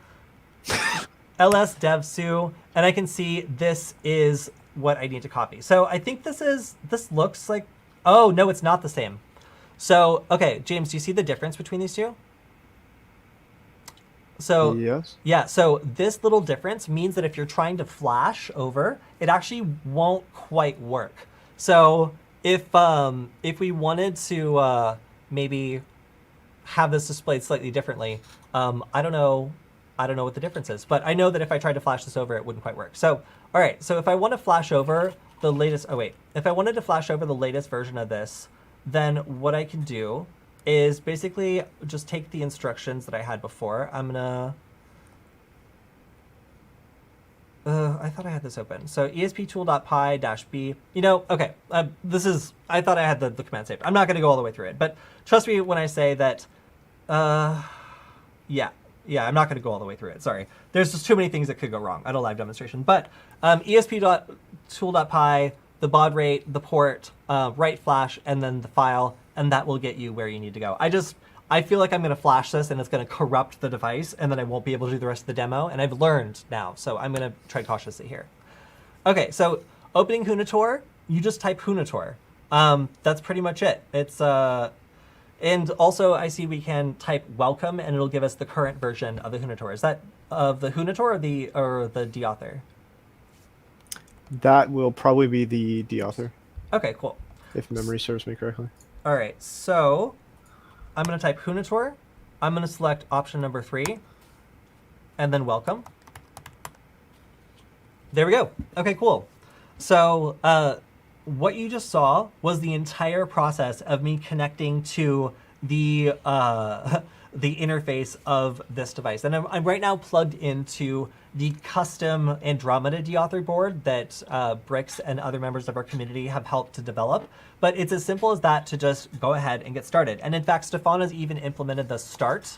ls dev su, and I can see this is what I need to copy. So I think this looks like, oh, no, it's not the same. So, okay, James, do you see the difference between these two? So, yes. Yeah, so this little difference means that if you're trying to flash over, it actually won't quite work. So if we wanted to maybe have this displayed slightly differently, I don't know what the difference is, but I know that if I tried to flash this over, it wouldn't quite work. So, all right, so if I want to flash over the latest, if I wanted to flash over the latest version of this, then what I can do is basically just take the instructions that I had before. I'm gonna, I thought I had this open. So esptool.py-b, you know, okay, I thought I had the command saved. I'm not gonna go all the way through it, but trust me when I say that, yeah, I'm not gonna go all the way through it, sorry. There's just too many things that could go wrong at a live demonstration. But esp.tool.py, the baud rate, the port, write flash, and then the file, and that will get you where you need to go. I feel like I'm going to flash this and it's going to corrupt the device, and then I won't be able to do the rest of the demo, and I've learned now, so I'm going to try cautiously here. Okay, so opening Hunator, you just type Hunator. That's pretty much it. It's and also I see we can type welcome, and it'll give us the current version of the Hunator. Is that of the Hunator or the deauthor? That will probably be the deauthor. Okay, cool. If memory serves me correctly. All right, so I'm going to type Hunator. I'm going to select option number 3, and then welcome. There we go. Okay, cool. So what you just saw was the entire process of me connecting to the the interface of this device. And I'm right now plugged into the custom Andromeda deauthor board that Brix and other members of our community have helped to develop. But it's as simple as that to just go ahead and get started. And in fact, Stefan has even implemented the start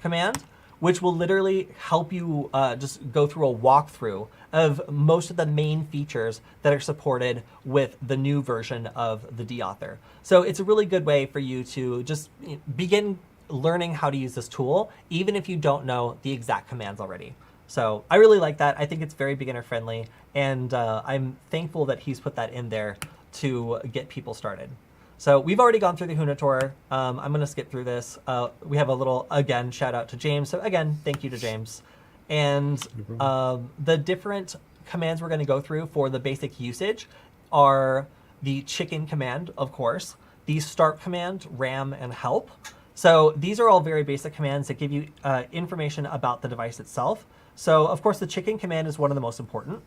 command, which will literally help you just go through a walkthrough of most of the main features that are supported with the new version of the deauthor. So it's a really good way for you to just begin learning how to use this tool, even if you don't know the exact commands already. So I really like that. I think it's very beginner friendly, and I'm thankful that he's put that in there to get people started. So we've already gone through the Hunator. I'm going to skip through this. We have a little, again, shout out to James. So again, thank you to James. And the different commands we're going to go through for the basic usage are the chicken command, of course, the start command, ram, and help. So these are all very basic commands that give you information about the device itself. So of course, the chicken command is one of the most important.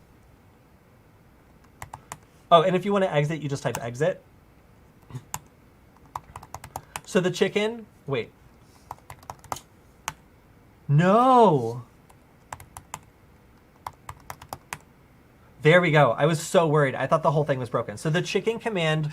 Oh, and if you want to exit, you just type exit. So the chicken, wait. No. There we go. I was so worried. I thought the whole thing was broken. So the chicken command,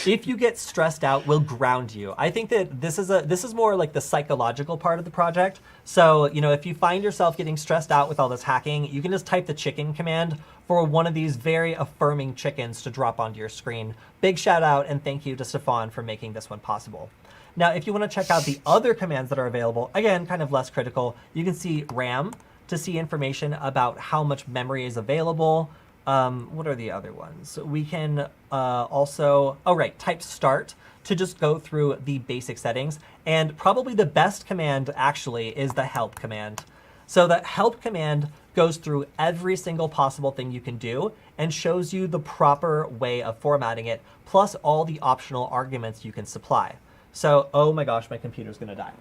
if you get stressed out, will ground you. I think that this is more like the psychological part of the project. So, you know, if you find yourself getting stressed out with all this hacking, you can just type the chicken command for one of these very affirming chickens to drop onto your screen. Big shout out and thank you to Stefan for making this one possible. Now, if you want to check out the other commands that are available, again, kind of less critical, you can see RAM to see information about how much memory is available. What are the other ones? We can also, type start to just go through the basic settings. And probably the best command actually is the help command. So the help command goes through every single possible thing you can do and shows you the proper way of formatting it, plus all the optional arguments you can supply. So, oh my gosh, my computer's gonna die.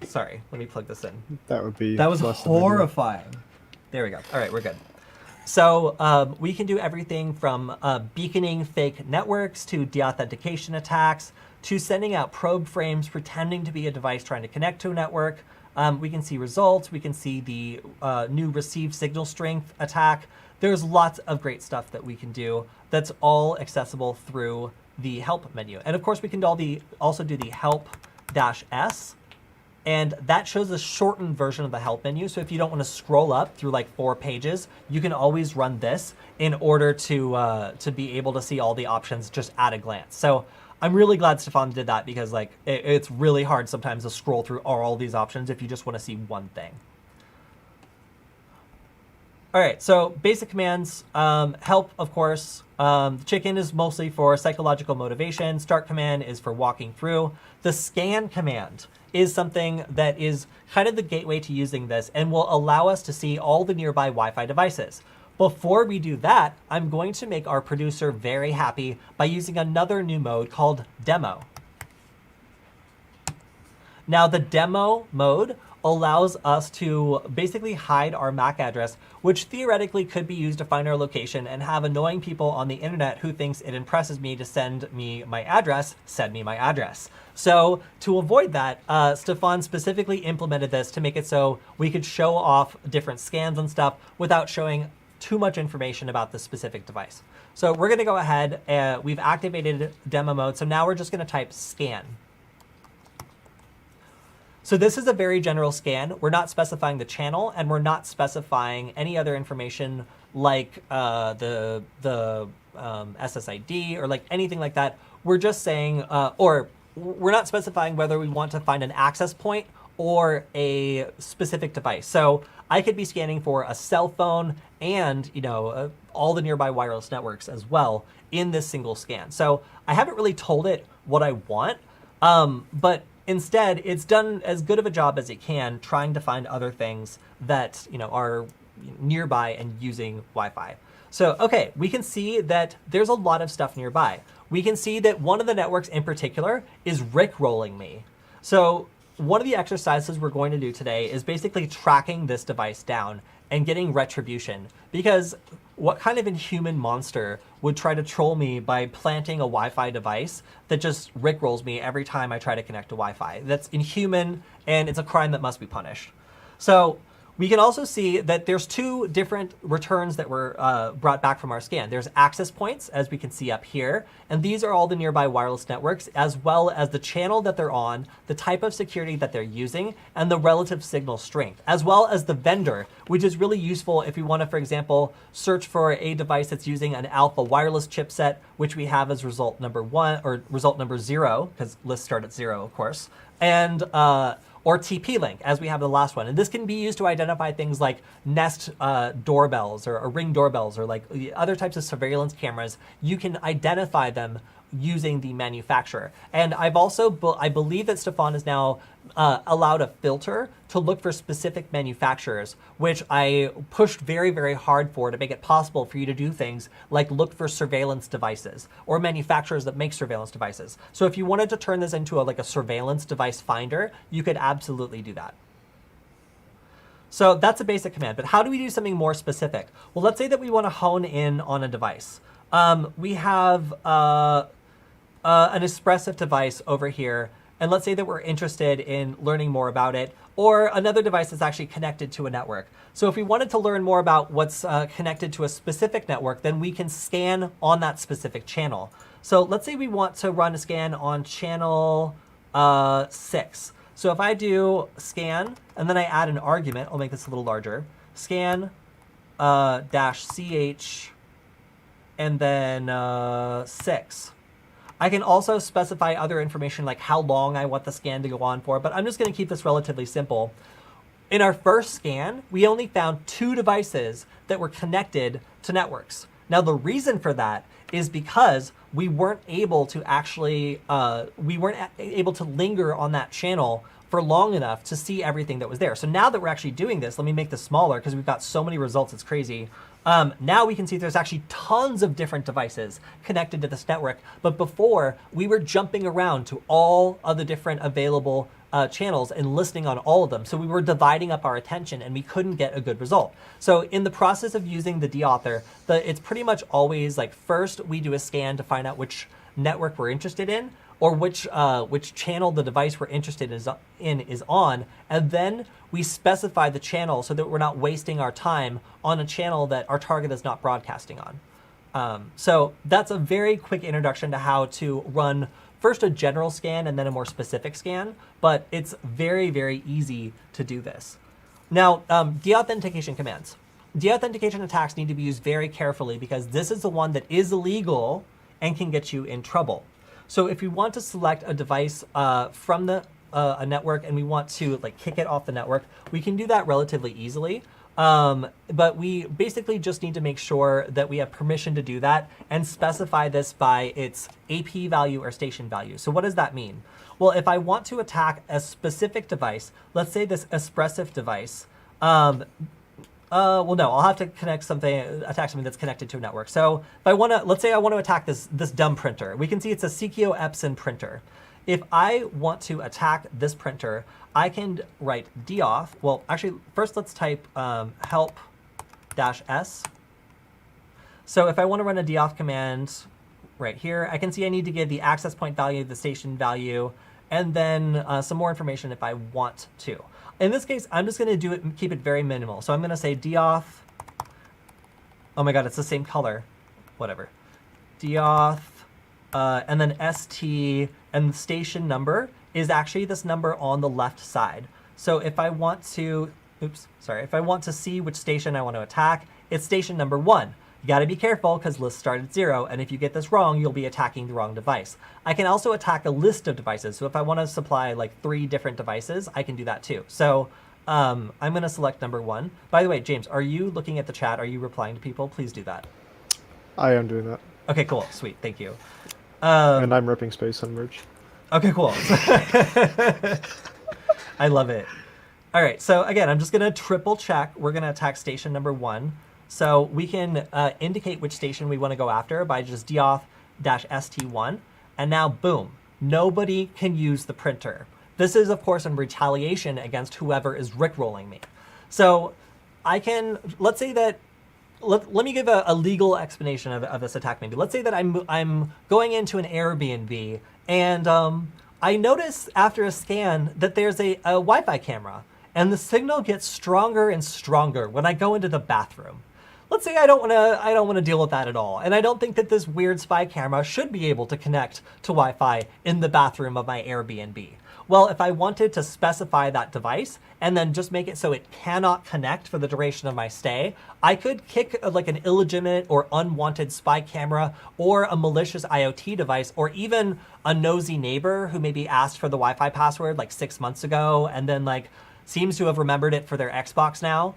Sorry, let me plug this in. That would be. That was less than ideal. horrifying. There we go. All right, we're good. So we can do everything from beaconing fake networks to deauthentication attacks to sending out probe frames pretending to be a device trying to connect to a network. We can see results. We can see the new received signal strength attack. There's lots of great stuff that we can do that's all accessible through the help menu. And of course, we can also do the help-s. And that shows a shortened version of the help menu. So if you don't want to scroll up through like 4 pages, you can always run this in order to be able to see all the options just at a glance. So I'm really glad Stefan did that because like it's really hard sometimes to scroll through all these options if you just want to see one thing. All right, so basic commands, help, of course. Chicken is mostly for psychological motivation. Start command is for walking through. The scan command is something that is kind of the gateway to using this and will allow us to see all the nearby Wi-Fi devices. Before we do that, I'm going to make our producer very happy by using another new mode called demo. Now the demo mode allows us to basically hide our MAC address, which theoretically could be used to find our location and have annoying people on the internet who thinks it impresses me to send me my address, send me my address. So to avoid that, Stefan specifically implemented this to make it so we could show off different scans and stuff without showing too much information about the specific device. So we're gonna go ahead, we've activated demo mode, so now we're just gonna type scan. So this is a very general scan. We're not specifying the channel, and we're not specifying any other information like the SSID or like anything like that. We're just saying, or we're not specifying whether we want to find an access point or a specific device. So I could be scanning for a cell phone and all the nearby wireless networks as well in this single scan. So I haven't really told it what I want, but instead, it's done as good of a job as it can trying to find other things that are nearby and using Wi-Fi. So, okay, we can see that there's a lot of stuff nearby. We can see that one of the networks in particular is rickrolling me. So one of the exercises we're going to do today is basically tracking this device down and getting retribution, because what kind of inhuman monster would try to troll me by planting a Wi-Fi device that just rickrolls me every time I try to connect to Wi-Fi? That's inhuman, and it's a crime that must be punished. So we can also see that there's two different returns that were brought back from our scan. There's access points, as we can see up here, and these are all the nearby wireless networks, as well as the channel that they're on, the type of security that they're using, and the relative signal strength, as well as the vendor, which is really useful if we want to, for example, search for a device that's using an alpha wireless chipset, which we have as result number 1, or result number 0, because lists start at 0, of course, and or TP-Link, as we have the last one. And this can be used to identify things like Nest doorbells or Ring doorbells or like other types of surveillance cameras. You can identify them using the manufacturer. And I've also, I believe that Stefan is now allowed a filter to look for specific manufacturers, which I pushed very, very hard for to make it possible for you to do things like look for surveillance devices or manufacturers that make surveillance devices. So if you wanted to turn this into like a surveillance device finder, you could absolutely do that. So that's a basic command, but how do we do something more specific? Well, let's say that we want to hone in on a device. We have an Espressif device over here, and let's say that we're interested in learning more about it, or another device that's actually connected to a network. So if we wanted to learn more about what's connected to a specific network, then we can scan on that specific channel. So let's say we want to run a scan on channel 6. So if I do scan, and then I add an argument, I'll make this a little larger, scan -ch, and then 6. I can also specify other information like how long I want the scan to go on for, but I'm just going to keep this relatively simple. In our first scan, we only found 2 devices that were connected to networks. Now, the reason for that is because we weren't able to actually, able to linger on that channel for long enough to see everything that was there. So now that we're actually doing this, let me make this smaller because we've got so many results, it's crazy. Now we can see there's actually tons of different devices connected to this network, but before we were jumping around to all of the different available channels and listening on all of them. So we were dividing up our attention and we couldn't get a good result. So in the process of using the dauthor, it's pretty much always like first we do a scan to find out which network we're interested in, or which channel the device we're interested in is on, and then we specify the channel so that we're not wasting our time on a channel that our target is not broadcasting on. So that's a very quick introduction to how to run first a general scan and then a more specific scan, but it's very, very easy to do this. Now, deauthentication commands. Deauthentication attacks need to be used very carefully because this is the one that is illegal and can get you in trouble. So if we want to select a device from a network and we want to like kick it off the network, we can do that relatively easily. But we basically just need to make sure that we have permission to do that and specify this by its AP value or station value. So what does that mean? Well, if I want to attack a specific device, let's say this Espressif device, well, no, I'll have to attack something that's connected to a network. So if I want to, let's say I want to attack this dumb printer. We can see it's a Seikio Epson printer. If I want to attack this printer, I can write deauth. Well, actually, first let's type help-s. So if I want to run a deauth command right here, I can see I need to give the access point value, the station value, and then some more information if I want to. In this case, I'm just going to do it and keep it very minimal. So I'm going to say deauth. Oh my god, it's the same color. Whatever. Deauth, and then st, and the station number is actually this number on the left side. So if I want to, if I want to see which station I want to attack, it's station number 1. You got to be careful because lists start at 0, and if you get this wrong, you'll be attacking the wrong device. I can also attack a list of devices. So if I want to supply like 3 different devices, I can do that too. So I'm going to select number 1. By the way, James, are you looking at the chat? Are you replying to people? Please do that. I am doing that. Okay, cool. Sweet. Thank you. And I'm ripping space on merge. Okay, cool. I love it. All right, so again, I'm just going to triple check. We're going to attack station number 1. So we can indicate which station we want to go after by just deauth-st1. And now, boom, nobody can use the printer. This is, of course, in retaliation against whoever is rickrolling me. So I can, let's say that let me give a legal explanation of this attack. Maybe let's say that I'm going into an Airbnb and I notice after a scan that there's a Wi-Fi camera, and the signal gets stronger and stronger when I go into the bathroom. Let's say I don't want to deal with that at all, and I don't think that this weird spy camera should be able to connect to Wi-Fi in the bathroom of my Airbnb. Well, if I wanted to specify that device and then just make it so it cannot connect for the duration of my stay, I could kick like an illegitimate or unwanted spy camera or a malicious IoT device or even a nosy neighbor who maybe asked for the Wi-Fi password like 6 months ago and then like seems to have remembered it for their Xbox now.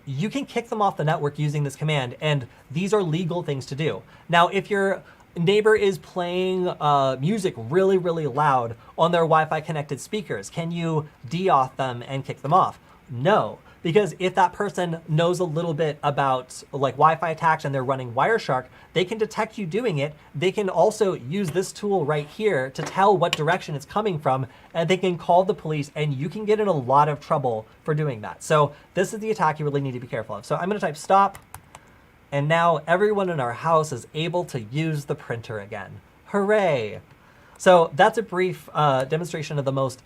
You can kick them off the network using this command, and these are legal things to do. Now, if your neighbor is playing music really, really loud on their Wi-Fi connected speakers, can you de-auth them and kick them off? No, because if that person knows a little bit about like Wi-Fi attacks and they're running Wireshark, they can detect you doing it. They can also use this tool right here to tell what direction it's coming from, and they can call the police, and you can get in a lot of trouble for doing that. So this is the attack you really need to be careful of. So I'm going to type stop. And now everyone in our house is able to use the printer again. Hooray! So that's a brief demonstration of the most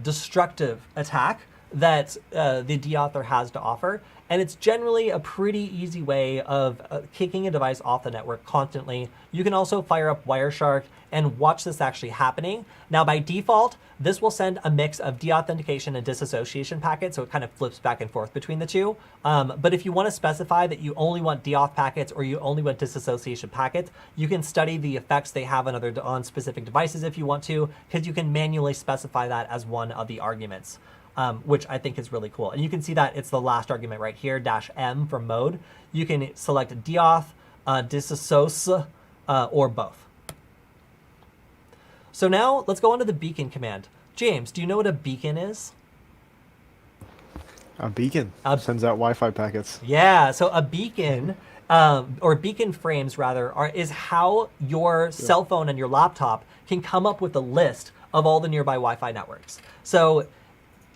destructive attack that the de-author has to offer. And it's generally a pretty easy way of kicking a device off the network constantly. You can also fire up Wireshark and watch this actually happening. Now, by default, this will send a mix of deauthentication and disassociation packets, so it kind of flips back and forth between the two. But if you want to specify that you only want deauth packets or you only want disassociation packets, you can study the effects they have on specific devices if you want to, because you can manually specify that as one of the arguments. Which I think is really cool. And you can see that it's the last argument right here, -M for mode. You can select deauth, disassoc, or both. So now let's go on to the beacon command. James, do you know what a beacon is? A beacon sends out Wi-Fi packets. Yeah, so a beacon, or beacon frames rather, is how your cell phone and your laptop can come up with a list of all the nearby Wi-Fi networks. So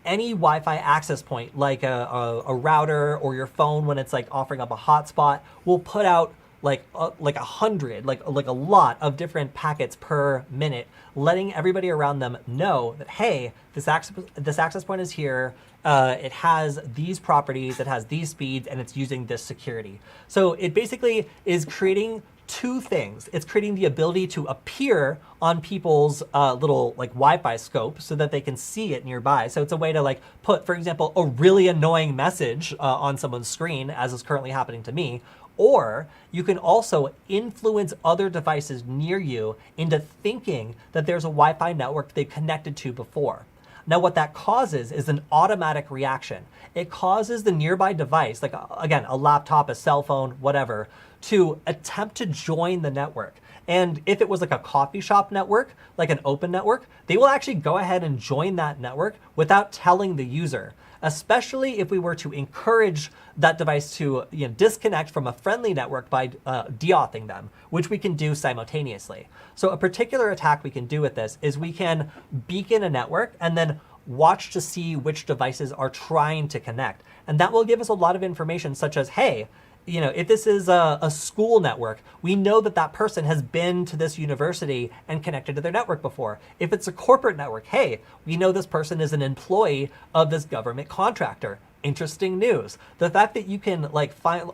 any Wi-Fi access point, like a router or your phone when it's like offering up a hotspot, will put out like 100, like a lot of different packets per minute, letting everybody around them know that, hey, this access point is here. It has these properties, it has these speeds, and it's using this security. So it basically is creating two things. It's creating the ability to appear on people's little like Wi-Fi scope so that they can see it nearby. So it's a way to like put, for example, a really annoying message on someone's screen, as is currently happening to me. Or you can also influence other devices near you into thinking that there's a Wi-Fi network they've connected to before. Now, what that causes is an automatic reaction. It causes the nearby device, like again, a laptop, a cell phone, whatever, to attempt to join the network. And if it was like a coffee shop network, like an open network, they will actually go ahead and join that network without telling the user, especially if we were to encourage that device to disconnect from a friendly network by deauthing them, which we can do simultaneously. So a particular attack we can do with this is we can beacon a network and then watch to see which devices are trying to connect. And that will give us a lot of information such as, hey, if this is a school network, we know that that person has been to this university and connected to their network before. If it's a corporate network, hey, we know this person is an employee of this government contractor. Interesting news. The fact that you can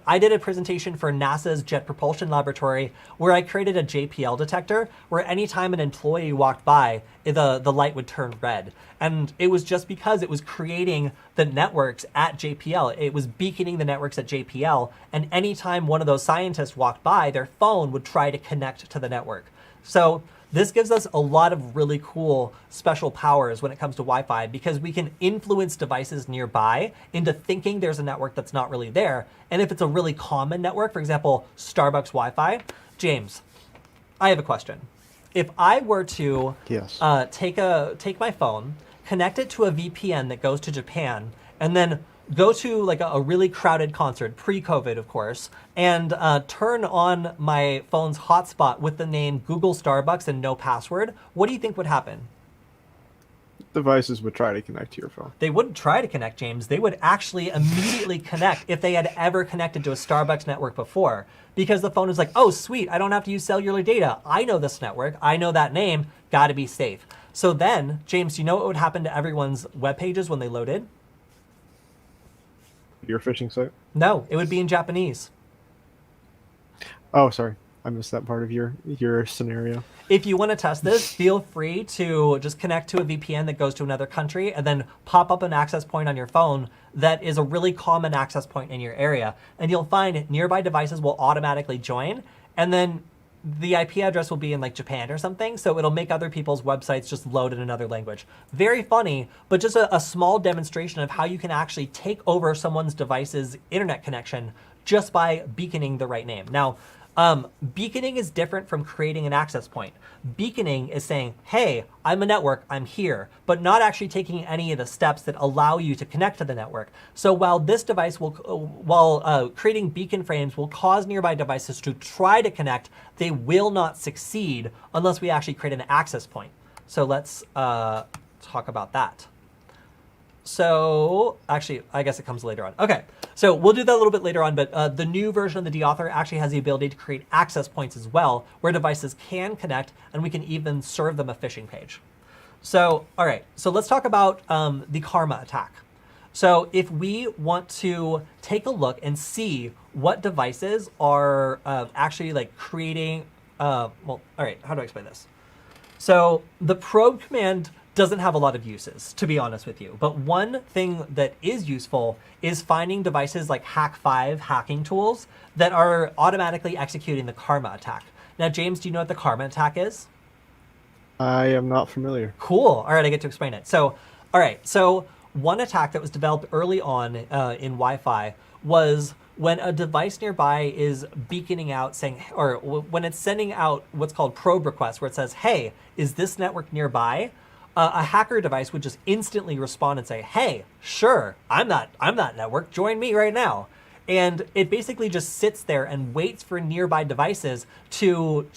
I did a presentation for NASA's Jet Propulsion Laboratory where I created a JPL detector where anytime an employee walked by, the light would turn red. And it was just because it was creating the networks at JPL. It was beaconing the networks at JPL. And anytime one of those scientists walked by, their phone would try to connect to the network. So this gives us a lot of really cool special powers when it comes to Wi-Fi because we can influence devices nearby into thinking there's a network that's not really there. And if it's a really common network, for example, Starbucks Wi-Fi, James, I have a question. If I were to take my phone, connect it to a VPN that goes to Japan, and then go to like a really crowded concert, pre-COVID, of course, and turn on my phone's hotspot with the name Google Starbucks and no password, what do you think would happen? devices would try to connect to your phone. They wouldn't try to connect, James. They would actually immediately connect if they had ever connected to a Starbucks network before. Because the phone is like, oh, sweet, I don't have to use cellular data. I know this network. I know that name. Got to be safe. So then, James, you know what would happen to everyone's web pages when they loaded? Your phishing site? No, it would be in Japanese. Oh, sorry. I missed that part of your scenario. If you want to test this, feel free to just connect to a VPN that goes to another country and then pop up an access point on your phone that is a really common access point in your area. And you'll find nearby devices will automatically join. And then the IP address will be in like Japan or something. So it'll make other people's websites just load in another language. Very funny, but just a small demonstration of how you can actually take over someone's device's internet connection just by beaconing the right name. Now, beaconing is different from creating an access point. Beaconing is saying, hey, I'm a network, I'm here, but not actually taking any of the steps that allow you to connect to the network. So while this device will, creating beacon frames will cause nearby devices to try to connect, they will not succeed unless we actually create an access point. So let's talk about that. So actually, I guess it comes later on. Okay, so we'll do that a little bit later on, but the new version of the dauthor actually has the ability to create access points as well, where devices can connect, and we can even serve them a phishing page. So, all right, so let's talk about the Karma attack. So if we want to take a look and see what devices are actually like creating, well, all right, how do I explain this? So the probe command doesn't have a lot of uses, to be honest with you. But one thing that is useful is finding devices like Hack5 hacking tools that are automatically executing the Karma attack. Now, James, do you know what the Karma attack is? I am not familiar. Cool. All right, I get to explain it. So, all right, so one attack that was developed early on in Wi-Fi was when a device nearby is beaconing out saying, or when it's sending out what's called probe requests, where it says, hey, is this network nearby? A hacker device would just instantly respond and say, hey, sure, I'm that network, join me right now. And it basically just sits there and waits for nearby devices to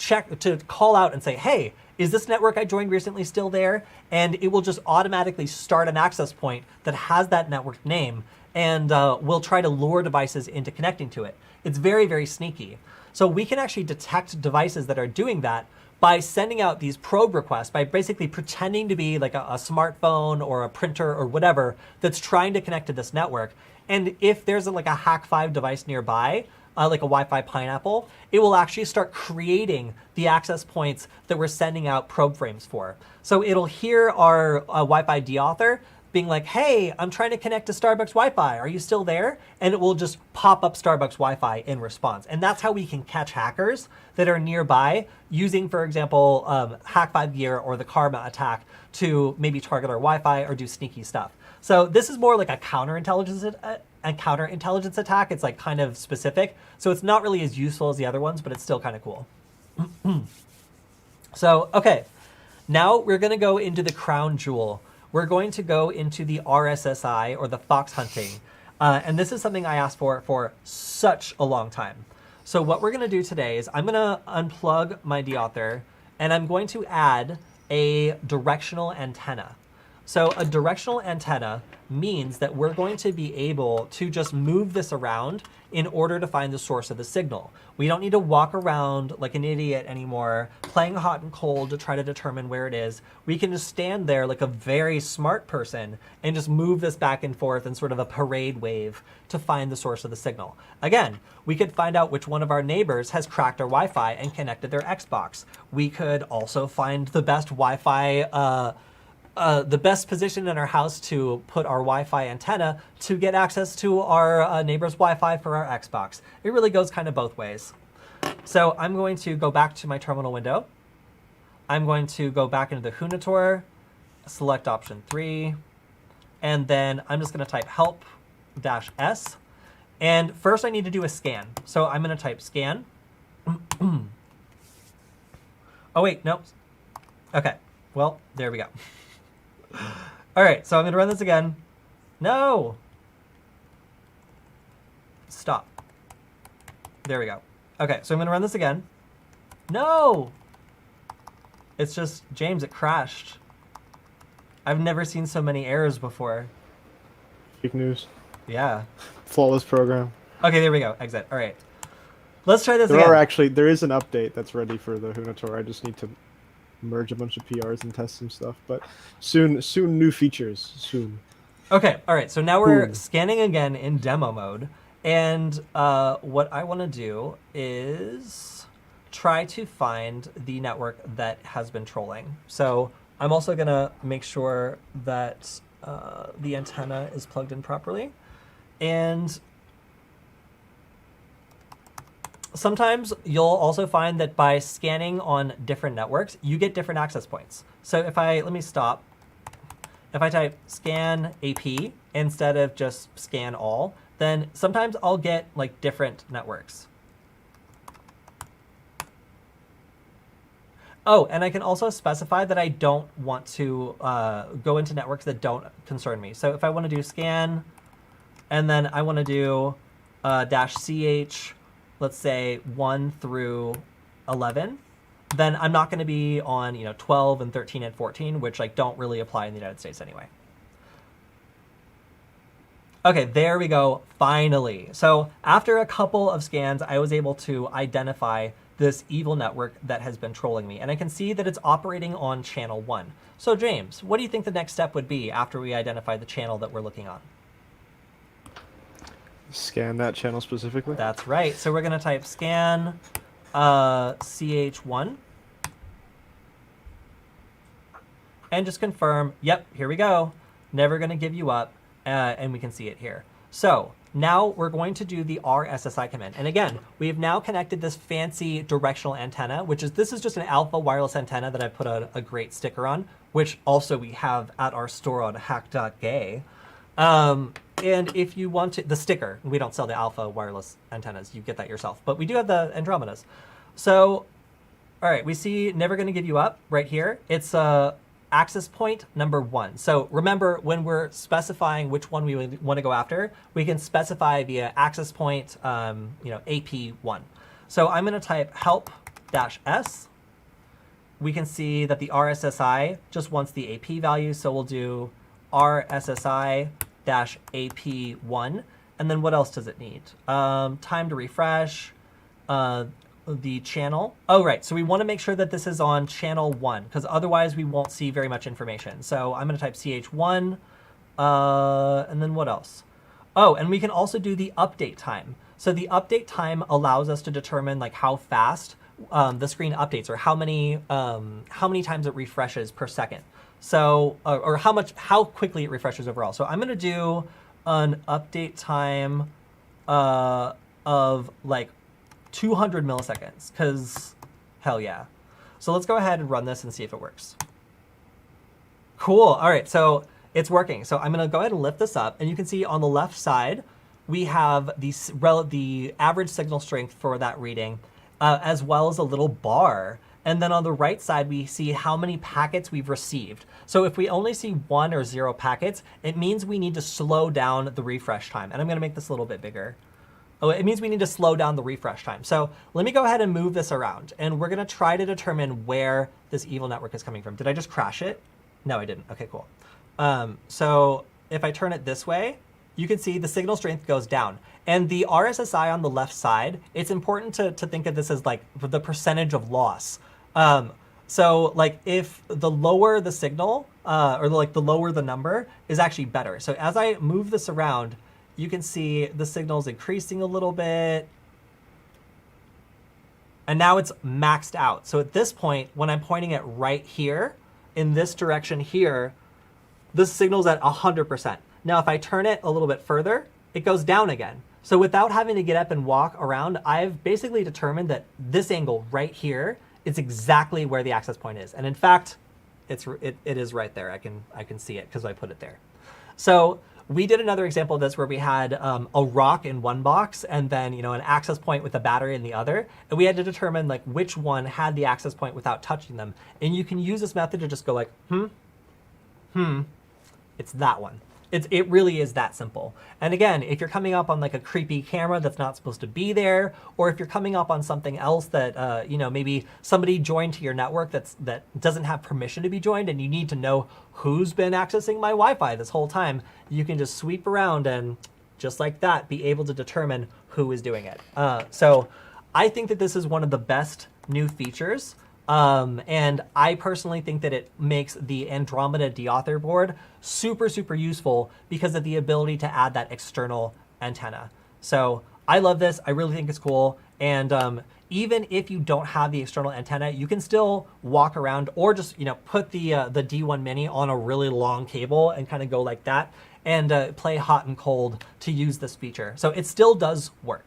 call out and say, hey, is this network I joined recently still there? And it will just automatically start an access point that has that network name and will try to lure devices into connecting to it. It's very, very sneaky. So we can actually detect devices that are doing that by sending out these probe requests, by basically pretending to be like a smartphone or a printer or whatever that's trying to connect to this network. And if there's like a Hack5 device nearby, like a Wi-Fi Pineapple, it will actually start creating the access points that we're sending out probe frames for. So it'll hear our Wi-Fi deauthor being like, hey, I'm trying to connect to Starbucks Wi-Fi. Are you still there? And it will just pop up Starbucks Wi-Fi in response. And that's how we can catch hackers that are nearby using, for example, Hack5 gear or the Karma attack to maybe target our Wi-Fi or do sneaky stuff. So this is more like a counterintelligence attack. It's like kind of specific. So it's not really as useful as the other ones, but it's still kind of cool. So, okay, now we're going to go into the crown jewel. We're going to go into the RSSI, or the fox hunting. And this is something I asked for such a long time. So what we're going to do today is I'm going to unplug my deauthor, and I'm going to add a directional antenna. So a directional antenna means that we're going to be able to just move this around in order to find the source of the signal. We don't need to walk around like an idiot anymore, playing hot and cold to try to determine where it is. We can just stand there like a very smart person and just move this back and forth in sort of a parade wave to find the source of the signal. Again, we could find out which one of our neighbors has cracked our Wi-Fi and connected their Xbox. We could also find the best Wi-Fi the best position in our house to put our Wi-Fi antenna to get access to our neighbor's Wi-Fi for our Xbox. It really goes kind of both ways. So I'm going to go back to my terminal window. I'm going to go back into the Hunator, select option 3, and then I'm just going to type help-s. And first I need to do a scan. So I'm going to type scan. Oh wait, no. Okay, well, there we go. All right, so I'm going to run this again. No! Stop. There we go. Okay, so I'm going to run this again. No! It's just, James, it crashed. I've never seen so many errors before. Fake news. Yeah. Flawless program. Okay, there we go. Exit. All right. Let's try this There again. there is an update that's ready for the Hunator. I just need to merge a bunch of PRs and test some stuff. But soon new features. Soon. Okay, all right. So now we're Boom. scanning again in demo mode. And what I want to do is try to find the network that has been trolling. So I'm also going to make sure that the antenna is plugged in properly. And sometimes you'll also find that by scanning on different networks, you get different access points. So let me stop. If I type scan AP instead of just scan all, then sometimes I'll get like different networks. Oh, and I can also specify that I don't want to go into networks that don't concern me. So if I want to do scan, and then I want to do -ch, let's say 1 through 11, then I'm not going to be on 12 and 13 and 14, which like don't really apply in the United States anyway. Okay, there we go, finally. So after a couple of scans, I was able to identify this evil network that has been trolling me. And I can see that it's operating on channel 1. So James, what do you think the next step would be after we identify the channel that we're looking on? Scan that channel specifically. That's right. So we're going to type scan CH1. And just confirm, yep, here we go. Never going to give you up. And we can see it here. So now we're going to do the RSSI command. And again, we have now connected this fancy directional antenna, this is just an alpha wireless antenna that I put a great sticker on, which also we have at our store on hack.gay. And if you want the sticker, we don't sell the alpha wireless antennas. You get that yourself. But we do have the Andromedas. So, all right, we see never going to give you up right here. It's access point number 1. So remember, when we're specifying which one we want to go after, we can specify via access point, AP1. So I'm going to type help-s. We can see that the RSSI just wants the AP value, so we'll do RSSI-AP1. And then what else does it need? Time to refresh, the channel. Oh, right. So we want to make sure that this is on channel 1, because otherwise we won't see very much information. So I'm going to type CH1, and then what else? Oh, and we can also do the update time. So the update time allows us to determine like how fast the screen updates, or how many times it refreshes per second. So, or how quickly it refreshes overall. So I'm going to do an update time of like 200 milliseconds, because hell yeah. So let's go ahead and run this and see if it works. Cool. All right, so it's working. So I'm going to go ahead and lift this up, and you can see on the left side, we have the average signal strength for that reading, as well as a little bar. And then on the right side, we see how many packets we've received. So if we only see 1 or 0 packets, it means we need to slow down the refresh time. And I'm going to make this a little bit bigger. Oh, it means we need to slow down the refresh time. So let me go ahead and move this around, and we're going to try to determine where this evil network is coming from. Did I just crash it? No, I didn't. Okay, cool. So if I turn it this way, you can see the signal strength goes down. And the RSSI on the left side, it's important to think of this as like the percentage of loss. So like if the lower the signal, or like the lower the number, is actually better. So as I move this around, you can see the signal's increasing a little bit. And now it's maxed out. So at this point, when I'm pointing it right here, in this direction here, the signal's at 100%. Now, if I turn it a little bit further, it goes down again. So without having to get up and walk around, I've basically determined that this angle right here is exactly where the access point is. And in fact, it is right there. I can see it because I put it there. So we did another example of this where we had a rock in one box and then an access point with a battery in the other, and we had to determine like which one had the access point without touching them. And you can use this method to just go like, it's that one. It really is that simple. And again, if you're coming up on like a creepy camera that's not supposed to be there, or if you're coming up on something else that maybe somebody joined to your network that doesn't have permission to be joined, and you need to know who's been accessing my Wi-Fi this whole time, you can just sweep around and just like that be able to determine who is doing it. So I think that this is one of the best new features. And I personally think that it makes the Andromeda deauthor board super, super useful because of the ability to add that external antenna. So I love this. I really think it's cool. And even if you don't have the external antenna, you can still walk around or just put the D1 Mini on a really long cable and kind of go like that and play hot and cold to use this feature. So it still does work.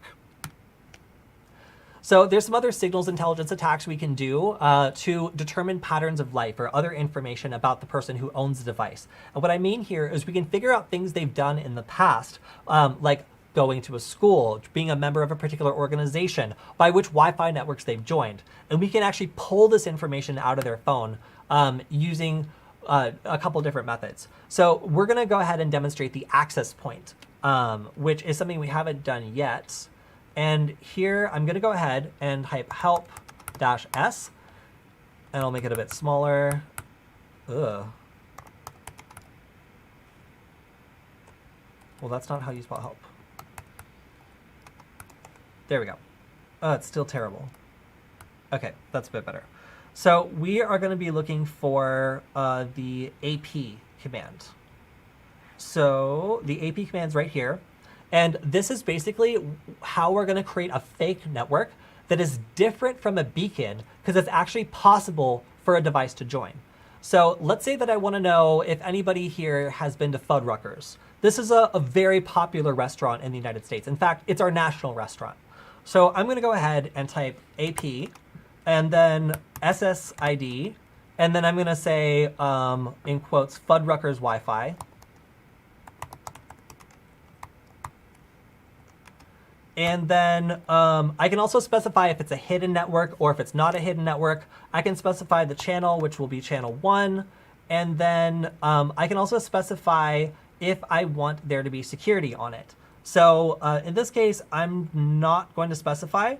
So there's some other signals intelligence attacks we can do to determine patterns of life or other information about the person who owns the device. And what I mean here is we can figure out things they've done in the past, like going to a school, being a member of a particular organization, by which Wi-Fi networks they've joined. And we can actually pull this information out of their phone using a couple different methods. So we're going to go ahead and demonstrate the access point, which is something we haven't done yet. And here I'm going to go ahead and type help-s, and I'll make it a bit smaller. Ugh. Well, that's not how you spell help. There we go. Oh, it's still terrible. Okay, that's a bit better. So we are going to be looking for the AP command. So the AP command's right here. And this is basically how we're going to create a fake network that is different from a beacon because it's actually possible for a device to join. So let's say that I want to know if anybody here has been to Fuddruckers. This is a very popular restaurant in the United States. In fact, it's our national restaurant. So I'm going to go ahead and type AP and then SSID. And then I'm going to say, in quotes, Fuddruckers Wi-Fi. And then I can also specify if it's a hidden network or if it's not a hidden network. I can specify the channel, which will be channel 1. And then I can also specify if I want there to be security on it. So in this case, I'm not going to specify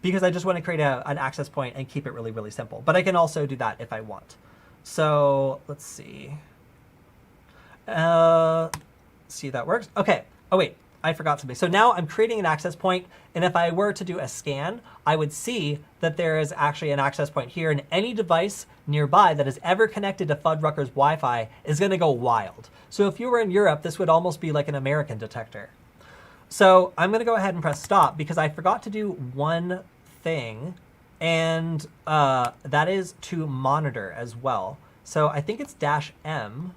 because I just want to create an access point and keep it really, really simple. But I can also do that if I want. So let's see. See if that works. Okay. Oh, wait. I forgot something. So now I'm creating an access point, and if I were to do a scan, I would see that there is actually an access point here, and any device nearby that is ever connected to Fuddruckers Wi-Fi is going to go wild. So if you were in Europe, this would almost be like an American detector. So I'm going to go ahead and press stop because I forgot to do one thing, and that is to monitor as well. So I think it's -M.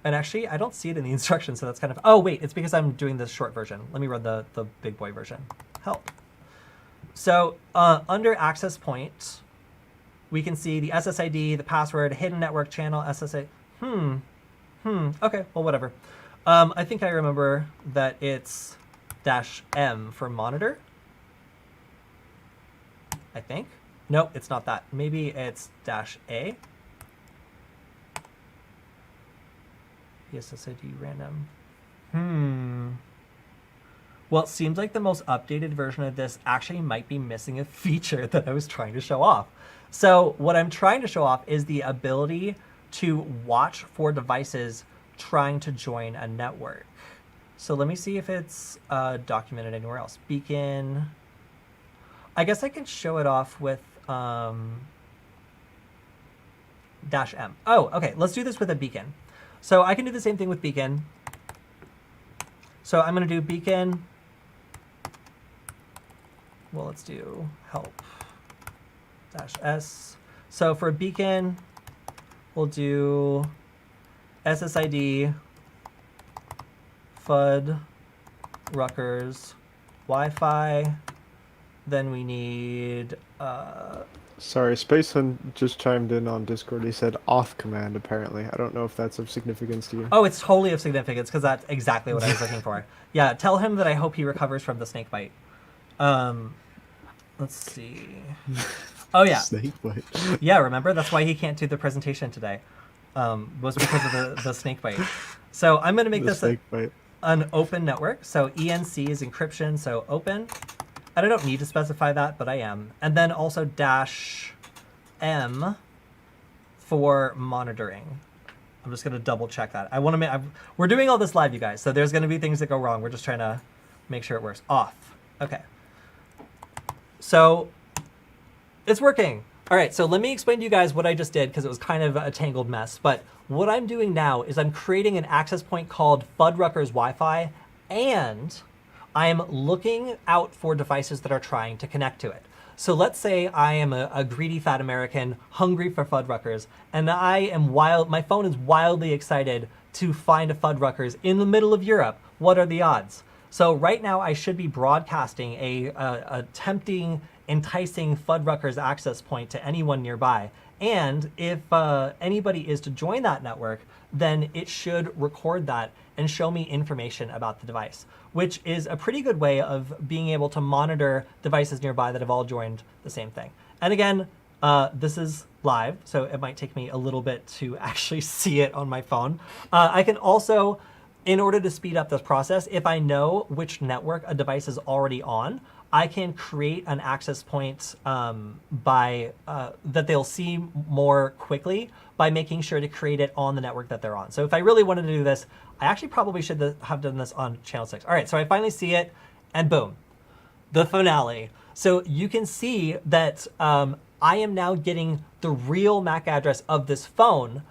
And actually, I don't see it in the instructions, so that's kind of... Oh, wait, it's because I'm doing the short version. Let me run the big boy version. Help. So under access point, we can see the SSID, the password, hidden network channel, SSID. Okay, well, whatever. I think I remember that it's -M for monitor. I think. Nope, it's not that. Maybe it's -A. SSID random. Well, it seems like the most updated version of this actually might be missing a feature that I was trying to show off. So what I'm trying to show off is the ability to watch for devices trying to join a network. So let me see if it's documented anywhere else. Beacon. I guess I can show it off with -M. Oh, okay. Let's do this with a beacon. So I can do the same thing with beacon. So I'm going to do beacon. Well, let's do help -S. So for beacon, we'll do SSID, Fuddruckers, Wi-Fi. Then we need... Sorry, Spacehunt just chimed in on Discord. He said auth command, apparently. I don't know if that's of significance to you. Oh, it's totally of significance, because that's exactly what I was looking for. Yeah, tell him that I hope he recovers from the snake bite. Let's see. Oh, yeah. Snake bite. Yeah, remember? That's why he can't do the presentation today. was because of the snake bite. So I'm going to make The this snake bite. an open network. So ENC is encryption, so open. And I don't need to specify that, but I am. And then also -M for monitoring. I'm just going to double check that. I want to make, we're doing all this live, you guys. So there's going to be things that go wrong. We're just trying to make sure it works. Off. Okay. So it's working. All right, so let me explain to you guys what I just did because it was kind of a tangled mess. But what I'm doing now is I'm creating an access point called Fuddruckers Wi-Fi, and I'm looking out for devices that are trying to connect to it. So let's say I am a greedy fat American hungry for Fuddruckers, and my phone is wildly excited to find a Fuddruckers in the middle of Europe. What are the odds? So right now I should be broadcasting a tempting, enticing Fuddruckers access point to anyone nearby. And if anybody is to join that network, then it should record that and show me information about the device, which is a pretty good way of being able to monitor devices nearby that have all joined the same thing. And again, this is live, so it might take me a little bit to actually see it on my phone. I can also, in order to speed up this process, if I know which network a device is already on, I can create an access point that they'll see more quickly by making sure to create it on the network that they're on. So if I really wanted to do this, I actually probably should have done this on channel 6. All right, so I finally see it, and boom, the finale. So you can see that I am now getting the real MAC address of this phone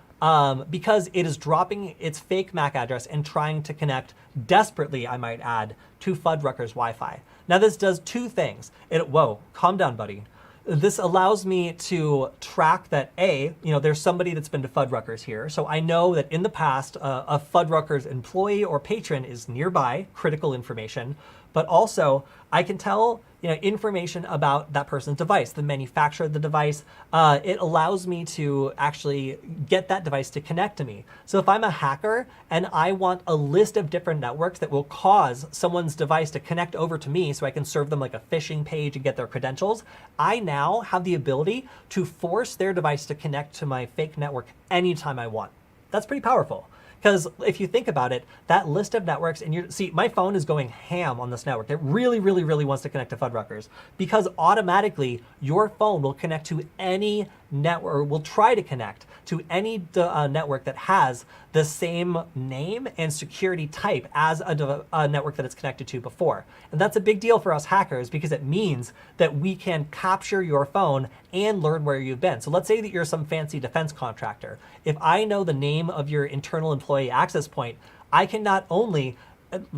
because it is dropping its fake MAC address and trying to connect desperately, I might add, to Fuddruckers Wi-Fi. Now this does two things. Whoa, calm down, buddy. This allows me to track that there's somebody that's been to Fuddruckers here. So I know that in the past, a Fuddruckers employee or patron is nearby, critical information, but also I can tell information about that person's device, the manufacturer of the device. It allows me to actually get that device to connect to me. So if I'm a hacker and I want a list of different networks that will cause someone's device to connect over to me so I can serve them like a phishing page and get their credentials, I now have the ability to force their device to connect to my fake network anytime I want. That's pretty powerful. Because if you think about it, that list of networks, and see, my phone is going ham on this network. It really, really, really wants to connect to Fuddruckers because automatically your phone will connect to any network, or will try to connect to any network that has the same name and security type as a network that it's connected to before. And that's a big deal for us hackers because it means that we can capture your phone and learn where you've been. So let's say that you're some fancy defense contractor. If I know the name of your internal employee access point, I can not only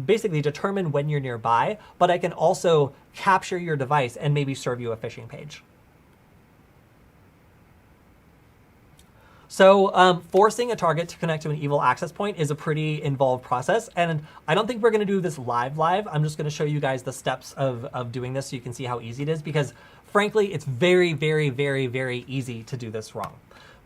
basically determine when you're nearby, but I can also capture your device and maybe serve you a phishing page. So forcing a target to connect to an evil access point is a pretty involved process. And I don't think we're going to do this live. I'm just going to show you guys the steps of doing this so you can see how easy it is, because frankly, it's very, very, very, very easy to do this wrong.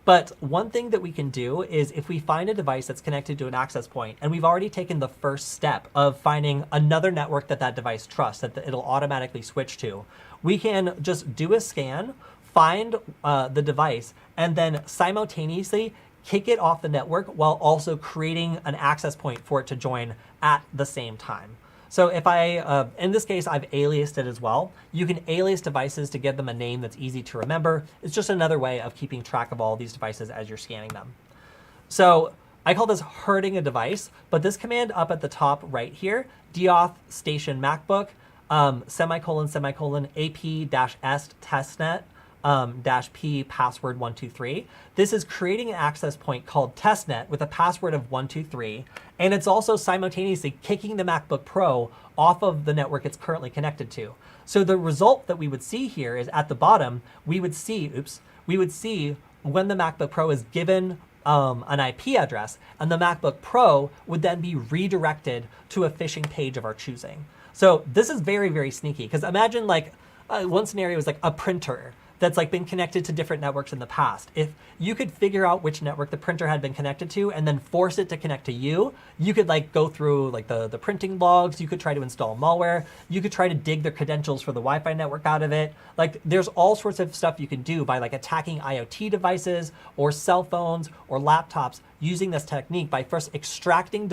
But one thing that we can do is if we find a device that's connected to an access point, and we've already taken the first step of finding another network that device trusts, that it'll automatically switch to, we can just do a scan, find the device, and then simultaneously kick it off the network while also creating an access point for it to join at the same time. So if in this case, I've aliased it as well. You can alias devices to give them a name that's easy to remember. It's just another way of keeping track of all these devices as you're scanning them. So I call this hurting a device, but this command up at the top right here, deauth station MacBook, semicolon, AP-S testnet, -P password 123. This is creating an access point called testnet with a password of 123, and it's also simultaneously kicking the MacBook Pro off of the network it's currently connected to. So the result that we would see here is at the bottom, we would see when the MacBook Pro is given an IP address, and the MacBook Pro would then be redirected to a phishing page of our choosing. So this is very, very sneaky, because imagine like one scenario is like a printer that's like been connected to different networks in the past. If you could figure out which network the printer had been connected to and then force it to connect to you, you could like go through like the printing logs, you could try to install malware, you could try to dig the credentials for the Wi-Fi network out of it. Like there's all sorts of stuff you can do by like attacking IoT devices or cell phones or laptops using this technique by first extracting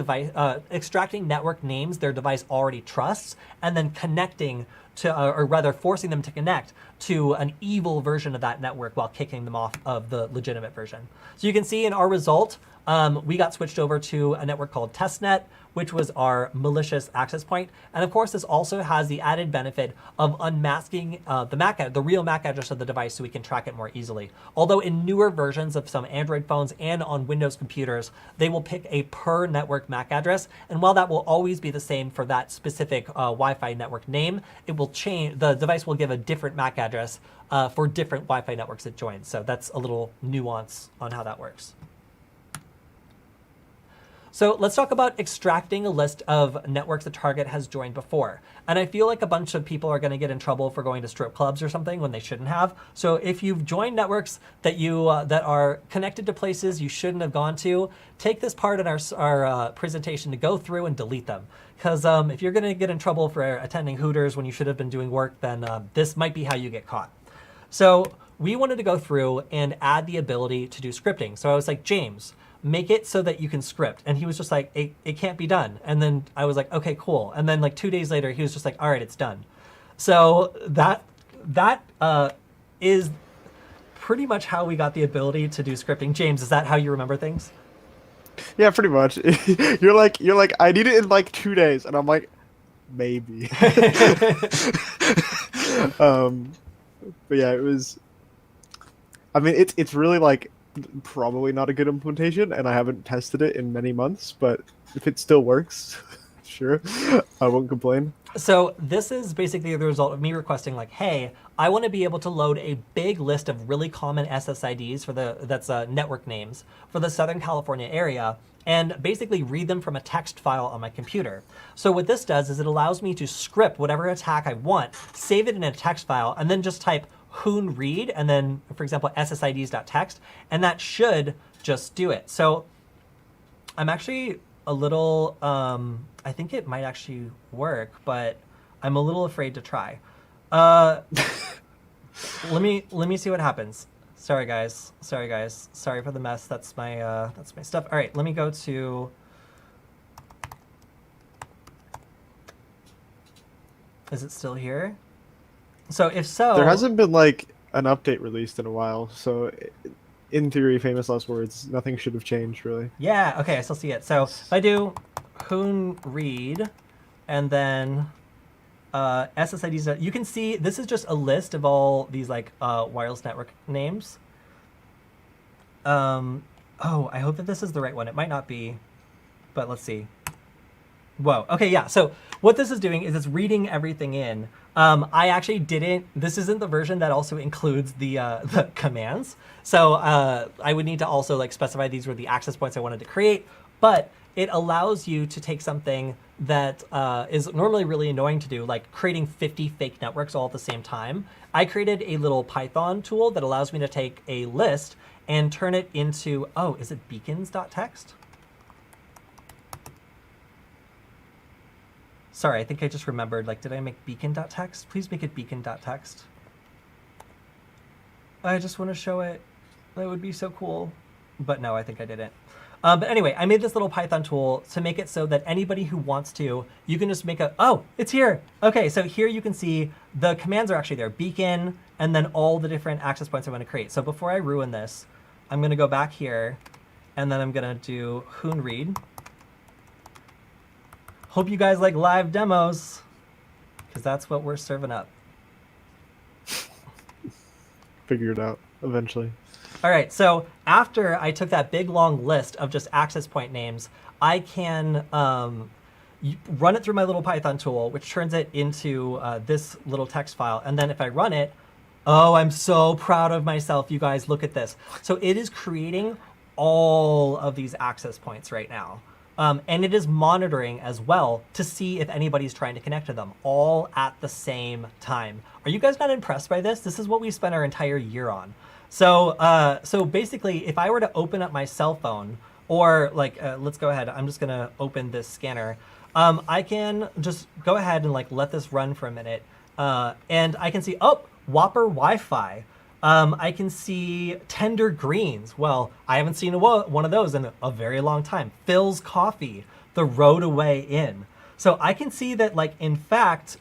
network names their device already trusts and then connecting to, or rather forcing them to connect to an evil version of that network while kicking them off of the legitimate version. So you can see in our result, we got switched over to a network called testnet, which was our malicious access point. And of course, this also has the added benefit of unmasking the real MAC address of the device so we can track it more easily. Although in newer versions of some Android phones and on Windows computers, they will pick a per network MAC address. And while that will always be the same for that specific Wi-Fi network name, it will change, the device will give a different MAC address for different Wi-Fi networks it joins. So that's a little nuance on how that works. So let's talk about extracting a list of networks the target has joined before. And I feel like a bunch of people are going to get in trouble for going to strip clubs or something when they shouldn't have. So if you've joined networks that you that are connected to places you shouldn't have gone to, take this part in our presentation to go through and delete them. Because if you're going to get in trouble for attending Hooters when you should have been doing work, then this might be how you get caught. So we wanted to go through and add the ability to do scripting. So I was like, James, make it so that you can script. And he was just like, it can't be done. And then I was like, okay, cool. And then like 2 days later, he was just like, all right, it's done. So that is pretty much how we got the ability to do scripting. James, is that how you remember things? Yeah, pretty much. You're like, I need it in like 2 days, and I'm like, maybe. But yeah, it was. I mean, it's really like probably not a good implementation, and I haven't tested it in many months. But if it still works, sure, I won't complain. So this is basically the result of me requesting like, hey, I want to be able to load a big list of really common SSIDs for that's network names for the Southern California area, and basically read them from a text file on my computer. So what this does is it allows me to script whatever attack I want, save it in a text file, and then just type hoon read, and then, for example, ssids.txt, and that should just do it. So I'm actually a little, I think it might actually work, but I'm a little afraid to try. Let me see what happens. Sorry guys. Sorry for the mess. That's my stuff. All right, let me go to. Is it still here? So if so, there hasn't been like an update released in a while, so in theory, famous last words, nothing should have changed really. Yeah. Okay, I still see it. So if I do hoon read, and then SSIDs, you can see this is just a list of all these like wireless network names. Oh, I hope that this is the right one. It might not be, but let's see. Whoa. Okay, yeah. So what this is doing is it's reading everything in. I actually didn't. This isn't the version that also includes the commands. So I would need to also like specify these were the access points I wanted to create. But it allows you to take something that is normally really annoying to do, like creating 50 fake networks all at the same time. I created a little Python tool that allows me to take a list and turn it into, oh, is it beacons.txt? Sorry, I think I just remembered, like, did I make beacon.txt? Please make it beacon.txt. I just want to show it. That would be so cool. But no, I think I didn't. But anyway, I made this little Python tool to make it so that anybody who wants to, you can just make a, oh, it's here. Okay, so here you can see the commands are actually there. Beacon, and then all the different access points I want to create. So before I ruin this, I'm going to go back here, and then I'm going to do hoon read. Hope you guys like live demos, because that's what we're serving up. Figure it out eventually. All right, so after I took that big long list of just access point names, I can run it through my little Python tool, which turns it into this little text file. And then if I run it, oh, I'm so proud of myself, you guys. Look at this. So it is creating all of these access points right now. And it is monitoring as well to see if anybody's trying to connect to them, all at the same time. Are you guys not impressed by this? This is what we spent our entire year on. So basically, if I were to open up my cell phone, or like, let's go ahead. I'm just gonna open this scanner. I can just go ahead and like let this run for a minute, and I can see, oh, Whopper Wi-Fi. I can see Tender Greens. Well, I haven't seen one of those in a very long time. Phil's Coffee, The Roadaway Inn. So I can see that, like, in fact,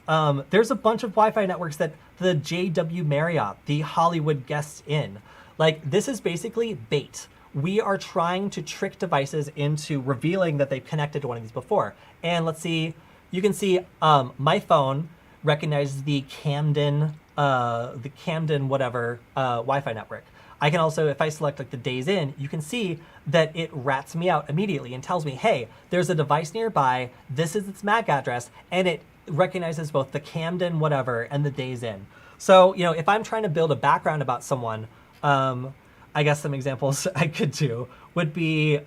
there's a bunch of Wi-Fi networks that the JW Marriott, the Hollywood Guest Inn, like, this is basically bait. We are trying to trick devices into revealing that they've connected to one of these before. And let's see, you can see my phone recognizes the Camden whatever Wi-Fi network. I can also, if I select like the Days Inn, you can see that it rats me out immediately and tells me, hey, there's a device nearby, this is its MAC address, and it recognizes both the Camden whatever and the Days Inn. So, you know, if I'm trying to build a background about someone, I guess some examples I could do would be,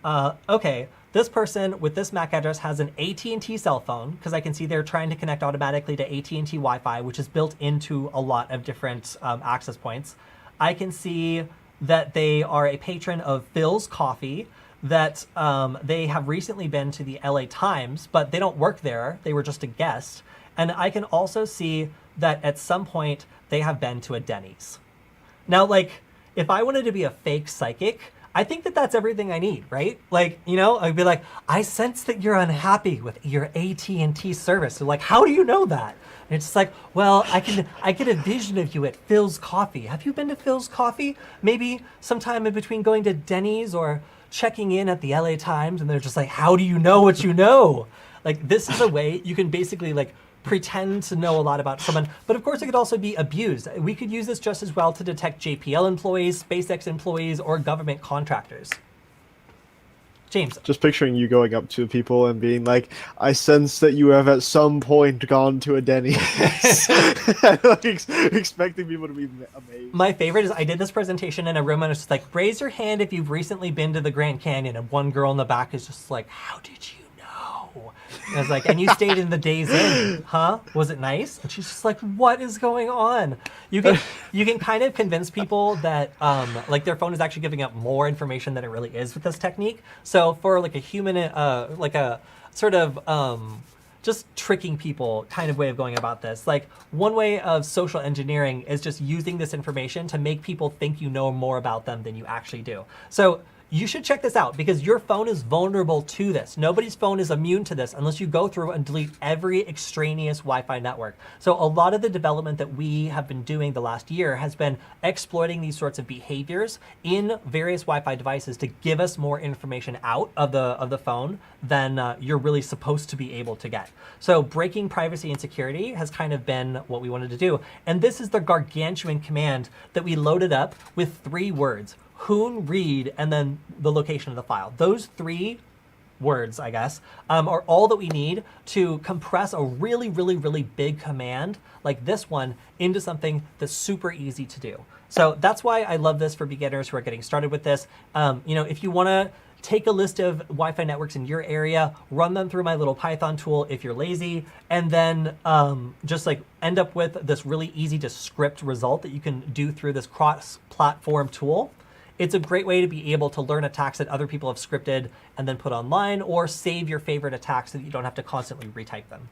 okay, this person with this MAC address has an AT&T cell phone, because I can see they're trying to connect automatically to AT&T Wi-Fi, which is built into a lot of different access points. I can see that they are a patron of Phil's Coffee, that they have recently been to the LA Times, but they don't work there. They were just a guest. And I can also see that at some point they have been to a Denny's. Now, like, if I wanted to be a fake psychic, I think that that's everything I need, right? Like, you know, I'd be like, I sense that you're unhappy with your AT&T service. So like, how do you know that? And it's just like, well, I get a vision of you at Phil's Coffee. Have you been to Phil's Coffee? Maybe sometime in between going to Denny's or checking in at the LA Times, and they're just like, how do you know what you know? Like, this is a way you can basically like pretend to know a lot about someone, but of course it could also be abused. We could use this just as well to detect JPL employees, SpaceX employees, or government contractors. James. Just picturing you going up to people and being like, I sense that you have at some point gone to a Denny's. Like, expecting people to be amazed. My favorite is I did this presentation in a room and it's just like, raise your hand if you've recently been to the Grand Canyon, and one girl in the back is just like, how did you know? And I was like, and you stayed in the Days Inn, huh? Was it nice? And she's just like, what is going on? You can kind of convince people that like their phone is actually giving up more information than it really is with this technique. So for like a human, like a sort of just tricking people kind of way of going about this. Like, one way of social engineering is just using this information to make people think you know more about them than you actually do. So you should check this out, because your phone is vulnerable to this. Nobody's phone is immune to this unless you go through and delete every extraneous Wi-Fi network. So a lot of the development that we have been doing the last year has been exploiting these sorts of behaviors in various Wi-Fi devices to give us more information out of the phone than you're really supposed to be able to get. So breaking privacy and security has kind of been what we wanted to do. And this is the gargantuan command that we loaded up with 3 words: Hoon read, and then the location of the file. Those 3 words, I guess, are all that we need to compress a really, really, really big command like this one into something that's super easy to do. So that's why I love this for beginners who are getting started with this. You know, if you want to take a list of Wi-Fi networks in your area, run them through my little Python tool if you're lazy, and then just like end up with this really easy to script result that you can do through this cross-platform tool. It's a great way to be able to learn attacks that other people have scripted and then put online, or save your favorite attacks so that you don't have to constantly retype them.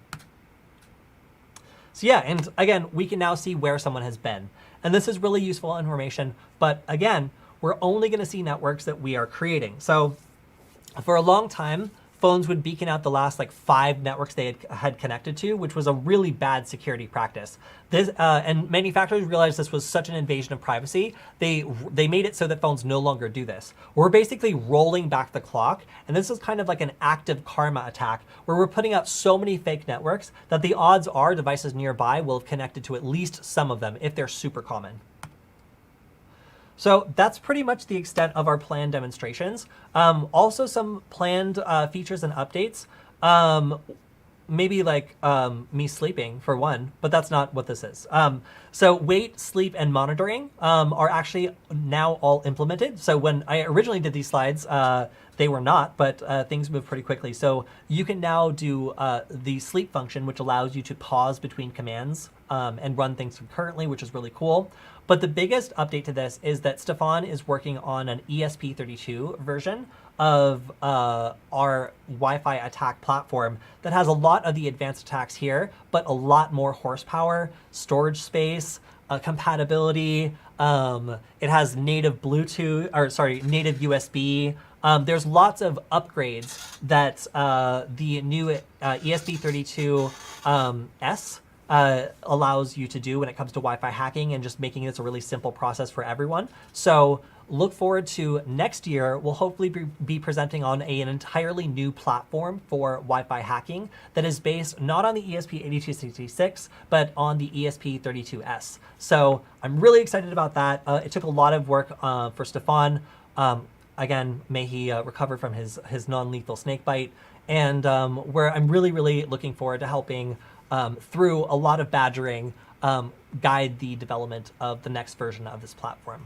So yeah, and again, we can now see where someone has been. And this is really useful information, but again, we're only gonna see networks that we are creating. So for a long time, phones would beacon out the last like 5 networks they had connected to, which was a really bad security practice. This and manufacturers realized this was such an invasion of privacy, they made it so that phones no longer do this. We're basically rolling back the clock, and this is kind of like an active karma attack, where we're putting out so many fake networks that the odds are devices nearby will have connected to at least some of them if they're super common. So that's pretty much the extent of our planned demonstrations. Also some planned features and updates. maybe like me sleeping for one, but that's not what this is. So weight, sleep, and monitoring are actually now all implemented. So when I originally did these slides, they were not, but things move pretty quickly. So you can now do the sleep function, which allows you to pause between commands and run things concurrently, which is really cool. But the biggest update to this is that Stefan is working on an ESP32 version of our Wi-Fi attack platform that has a lot of the advanced attacks here, but a lot more horsepower, storage space, compatibility. It has native Bluetooth, or sorry, native USB. There's lots of upgrades that the new ESP32S allows you to do when it comes to Wi-Fi hacking, and just making this a really simple process for everyone. So look forward to next year. We'll hopefully be presenting on an entirely new platform for Wi-Fi hacking that is based not on the ESP8266, but on the ESP32S. So I'm really excited about that. It took a lot of work for Stefan. Again, may he recover from his non-lethal snake bite. And where I'm really, really looking forward to helping through a lot of badgering, guide the development of the next version of this platform.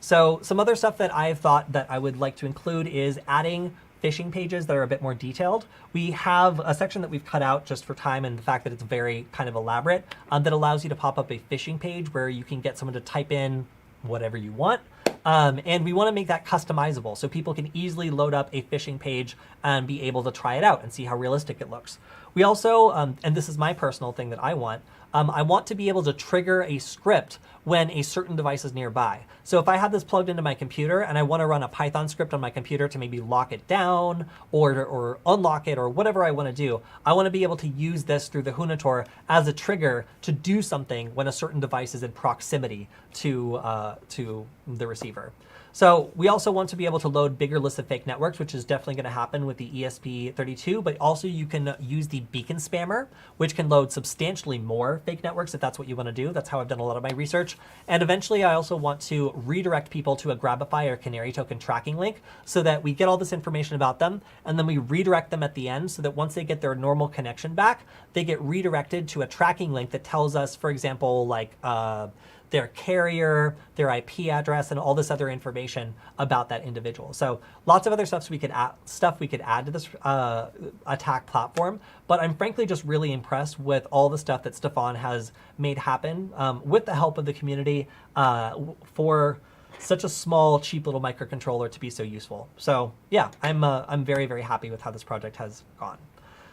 So some other stuff that I've thought that I would like to include is adding phishing pages that are a bit more detailed. We have a section that we've cut out just for time and the fact that it's very kind of elaborate, that allows you to pop up a phishing page where you can get someone to type in whatever you want. And we want to make that customizable so people can easily load up a phishing page and be able to try it out and see how realistic it looks. We also, and this is my personal thing that I want to be able to trigger a script when a certain device is nearby. So if I have this plugged into my computer and I want to run a Python script on my computer to maybe lock it down or unlock it or whatever I want to do, I want to be able to use this through the Hunator as a trigger to do something when a certain device is in proximity to the receiver. So we also want to be able to load bigger lists of fake networks, which is definitely going to happen with the ESP32, but also you can use the beacon spammer, which can load substantially more fake networks if that's what you want to do. That's how I've done a lot of my research. And eventually I also want to redirect people to a Grabify or Canary token tracking link so that we get all this information about them, and then we redirect them at the end so that once they get their normal connection back, they get redirected to a tracking link that tells us, for example, like their carrier, their IP address, and all this other information about that individual. So lots of other stuff we could add to this attack platform. But I'm frankly just really impressed with all the stuff that Stefan has made happen with the help of the community for such a small, cheap little microcontroller to be so useful. So yeah, I'm very, very happy with how this project has gone.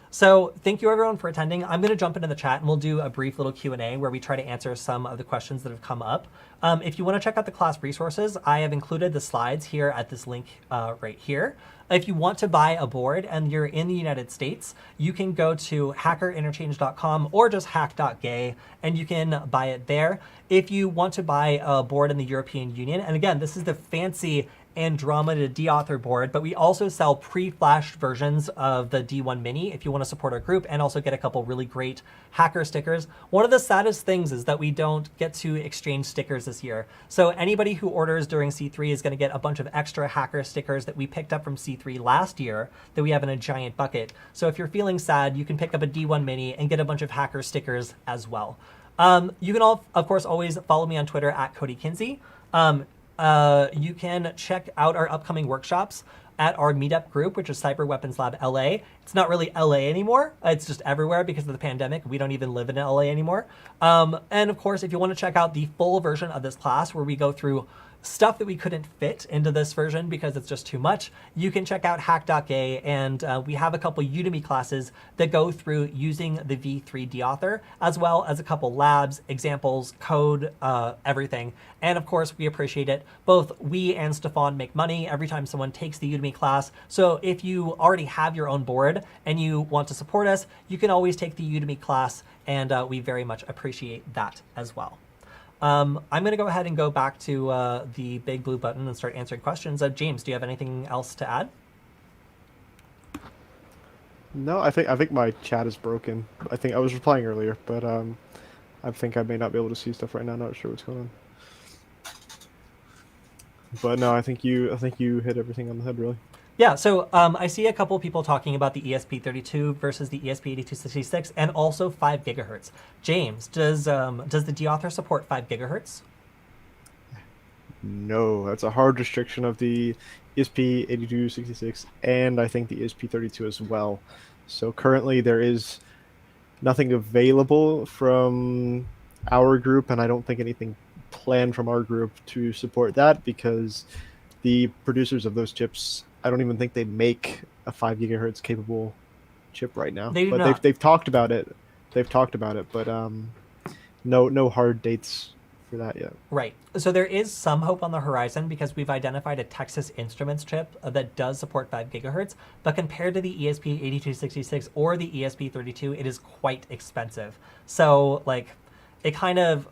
So thank you everyone for attending. I'm going to jump into the chat and we'll do a brief little Q&A where we try to answer some of the questions that have come up. If you want to check out the class resources, I have included the slides here at this link right here. If you want to buy a board and you're in the United States, you can go to hackerinterchange.com or just hack.gay and you can buy it there. If you want to buy a board in the European Union, and again, this is the fancy Andromeda D-Author board, but we also sell pre-flashed versions of the D1 Mini if you want to support our group and also get a couple really great hacker stickers. One of the saddest things is that we don't get to exchange stickers this year. So anybody who orders during C3 is going to get a bunch of extra hacker stickers that we picked up from C3 last year that we have in a giant bucket. So if you're feeling sad, you can pick up a D1 Mini and get a bunch of hacker stickers as well. You can all, of course, always follow me on Twitter at Cody Kinsey. You can check out our upcoming workshops at our meetup group, which is Cyber Weapons Lab LA. It's not really LA anymore. It's just everywhere because of the pandemic. We don't even live in LA anymore. And of course, if you want to check out the full version of this class where we go through stuff that we couldn't fit into this version because it's just too much, you can check out hack.gay, and we have a couple Udemy classes that go through using the V3 D-Author, as well as a couple labs, examples, code, everything. And of course, we appreciate it. Both we and Stefan make money every time someone takes the Udemy class. So if you already have your own board and you want to support us, you can always take the Udemy class, and we very much appreciate that as well. I'm going to go ahead and go back to the big blue button and start answering questions. James, do you have anything else to add? No, I think my chat is broken. I think I was replying earlier, but I think I may not be able to see stuff right now. Not sure what's going on. But no, I think you hit everything on the head, really. Yeah, so I see a couple people talking about the ESP32 versus the ESP8266 and also 5 gigahertz. James, does the D-Author support 5 gigahertz? No, that's a hard restriction of the ESP8266 and I think the ESP32 as well. So currently there is nothing available from our group, and I don't think anything planned from our group to support that because the producers of those chips, I don't even think they make a 5 gigahertz capable chip right now. They do But not. they've talked about it. They've talked about it, but no hard dates for that yet. Right. So there is some hope on the horizon because we've identified a Texas Instruments chip that does support 5 gigahertz, but compared to the ESP8266 or the ESP32, it is quite expensive. So like, it kind of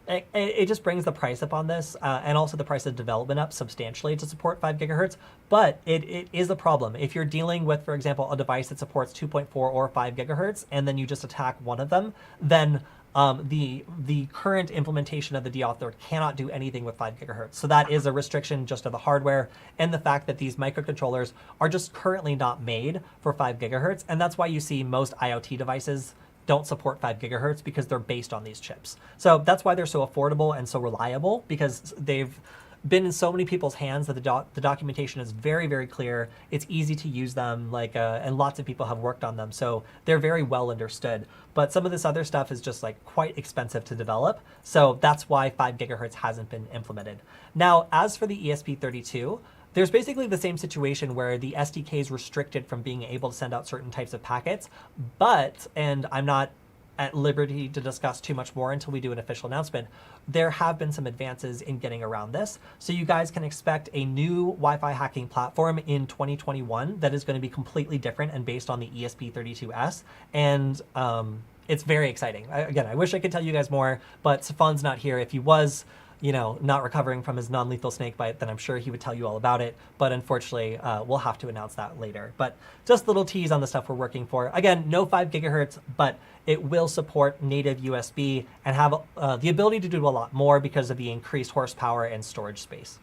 it just brings the price up on this, and also the price of development up substantially to support 5 gigahertz. But it is a problem if you're dealing with, for example, a device that supports 2.4 or 5 gigahertz, and then you just attack one of them, then the current implementation of the D-Author cannot do anything with 5 gigahertz. So that is a restriction just of the hardware and the fact that these microcontrollers are just currently not made for 5 gigahertz. And that's why you see most IoT devices don't support 5 gigahertz because they're based on these chips. So that's why they're so affordable and so reliable, because they've been in so many people's hands that the documentation is very, very clear. It's easy to use them, and lots of people have worked on them, so they're very well understood. But some of this other stuff is just like quite expensive to develop, so that's why 5 gigahertz hasn't been implemented. Now, as for the ESP32, there's basically the same situation where the SDK is restricted from being able to send out certain types of packets, but, and I'm not at liberty to discuss too much more until we do an official announcement, there have been some advances in getting around this. So you guys can expect a new Wi-Fi hacking platform in 2021 that is going to be completely different and based on the ESP32S. And it's very exciting. Again, I wish I could tell you guys more, but Safan's not here. If he was, not recovering from his non-lethal snake bite, then I'm sure he would tell you all about it. But unfortunately, we'll have to announce that later. But just a little tease on the stuff we're working for. Again, no 5 gigahertz, but it will support native USB and have the ability to do a lot more because of the increased horsepower and storage space.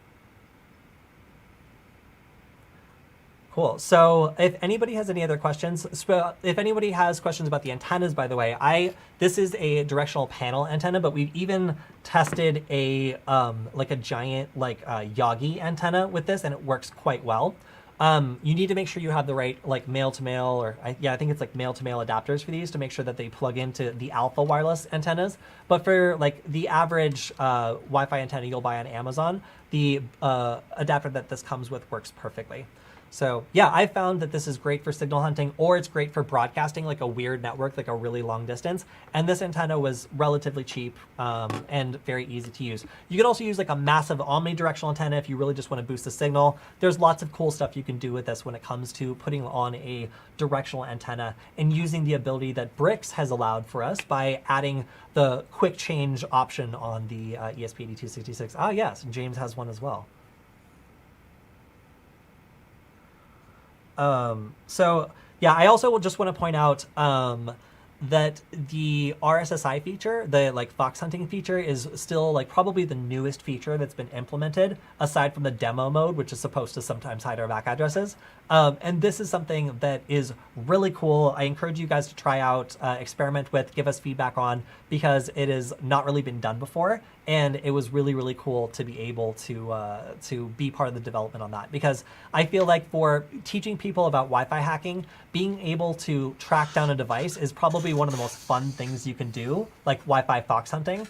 Cool. So if anybody has any other questions, if anybody has questions about the antennas, by the way, this is a directional panel antenna, but we've even tested a like a giant Yagi antenna with this, and it works quite well. You need to make sure you have the right male-to-male, or I think it's male-to-male adapters for these to make sure that they plug into the alpha wireless antennas. But for the average Wi-Fi antenna you'll buy on Amazon, the adapter that this comes with works perfectly. So yeah, I found that this is great for signal hunting, or it's great for broadcasting a weird network, a really long distance. And this antenna was relatively cheap and very easy to use. You can also use a massive omnidirectional antenna if you really just want to boost the signal. There's lots of cool stuff you can do with this when it comes to putting on a directional antenna and using the ability that Brix has allowed for us by adding the quick change option on the ESP8266. Ah, yes, James has one as well. So yeah, I also just want to point out that the RSSI feature, the fox hunting feature, is still probably the newest feature that's been implemented, aside from the demo mode, which is supposed to sometimes hide our MAC addresses. And this is something that is really cool. I encourage you guys to try out, experiment with, give us feedback on, because it has not really been done before. And it was really, really cool to be able to be part of the development on that. Because I feel like for teaching people about Wi-Fi hacking, being able to track down a device is probably one of the most fun things you can do, like Wi-Fi fox hunting.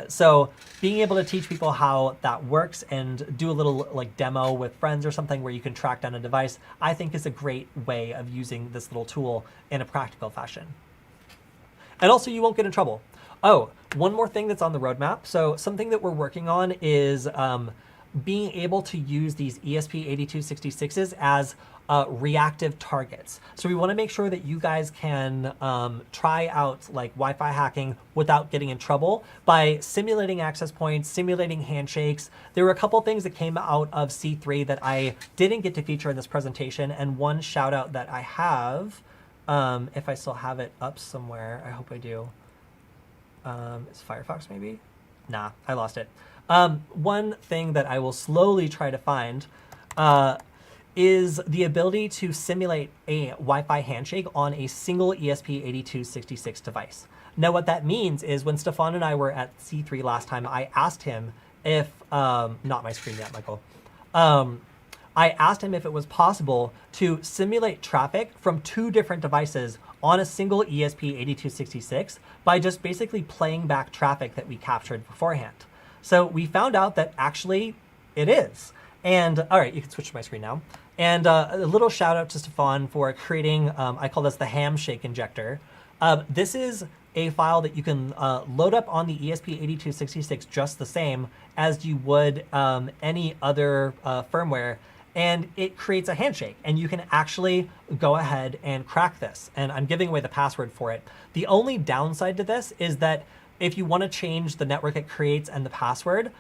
So being able to teach people how that works and do a little demo with friends or something where you can track down a device, I think is a great way of using this little tool in a practical fashion. And also you won't get in trouble. Oh, one more thing that's on the roadmap. So something that we're working on is being able to use these ESP8266s as reactive targets. So we want to make sure that you guys can try out Wi-Fi hacking without getting in trouble by simulating access points, simulating handshakes. There were a couple things that came out of C3 that I didn't get to feature in this presentation, and one shout out that I have, if I still have it up somewhere, I hope I do. Is Firefox maybe? Nah, I lost it. One thing that I will slowly try to find is the ability to simulate a Wi-Fi handshake on a single ESP8266 device. Now, what that means is when Stefan and I were at C3 last time, I asked him if, not my screen yet, Michael. I asked him if it was possible to simulate traffic from 2 different devices on a single ESP8266 by just basically playing back traffic that we captured beforehand. So we found out that actually it is. And all right, you can switch to my screen now. And a little shout out to Stefan for creating, I call this the Hamshake injector. This is a file that you can load up on the ESP8266 just the same as you would any other firmware, and it creates a handshake, and you can actually go ahead and crack this. And I'm giving away the password for it. The only downside to this is that if you want to change the network it creates and the password,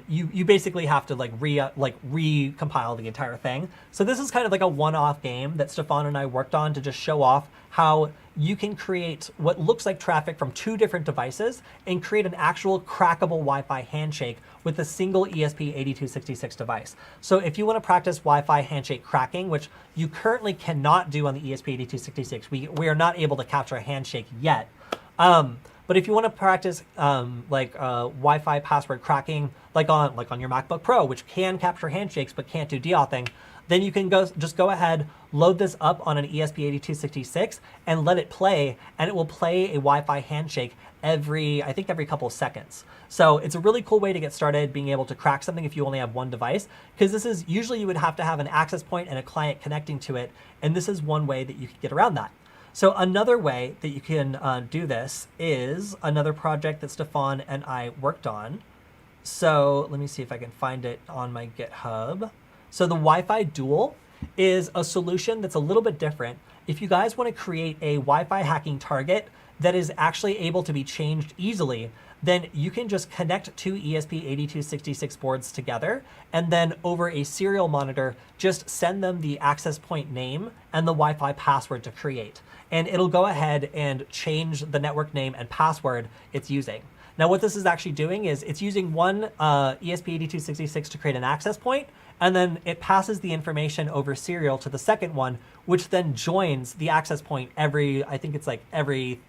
you basically have to recompile the entire thing. So this is kind of like a one-off game that Stefan and I worked on to just show off how you can create what looks like traffic from 2 different devices and create an actual crackable Wi-Fi handshake with a single ESP8266 device. So if you want to practice Wi-Fi handshake cracking, which you currently cannot do on the ESP8266, we are not able to capture a handshake yet. But if you want to practice Wi-Fi password cracking, like on your MacBook Pro, which can capture handshakes but can't do deauthing, then you can just go ahead, load this up on an ESP8266 and let it play, and it will play a Wi-Fi handshake every couple of seconds. So it's a really cool way to get started being able to crack something if you only have one device, because this is usually you would have to have an access point and a client connecting to it, and this is one way that you could get around that. So another way that you can do this is another project that Stefan and I worked on. So let me see if I can find it on my GitHub. So the Wi-Fi Duel is a solution that's a little bit different. If you guys want to create a Wi-Fi hacking target that is actually able to be changed easily, then you can just connect 2 ESP8266 boards together, and then over a serial monitor, just send them the access point name and the Wi-Fi password to create. And it'll go ahead and change the network name and password it's using. Now, what this is actually doing is it's using one ESP8266 to create an access point, and then it passes the information over serial to the second one, which then joins the access point every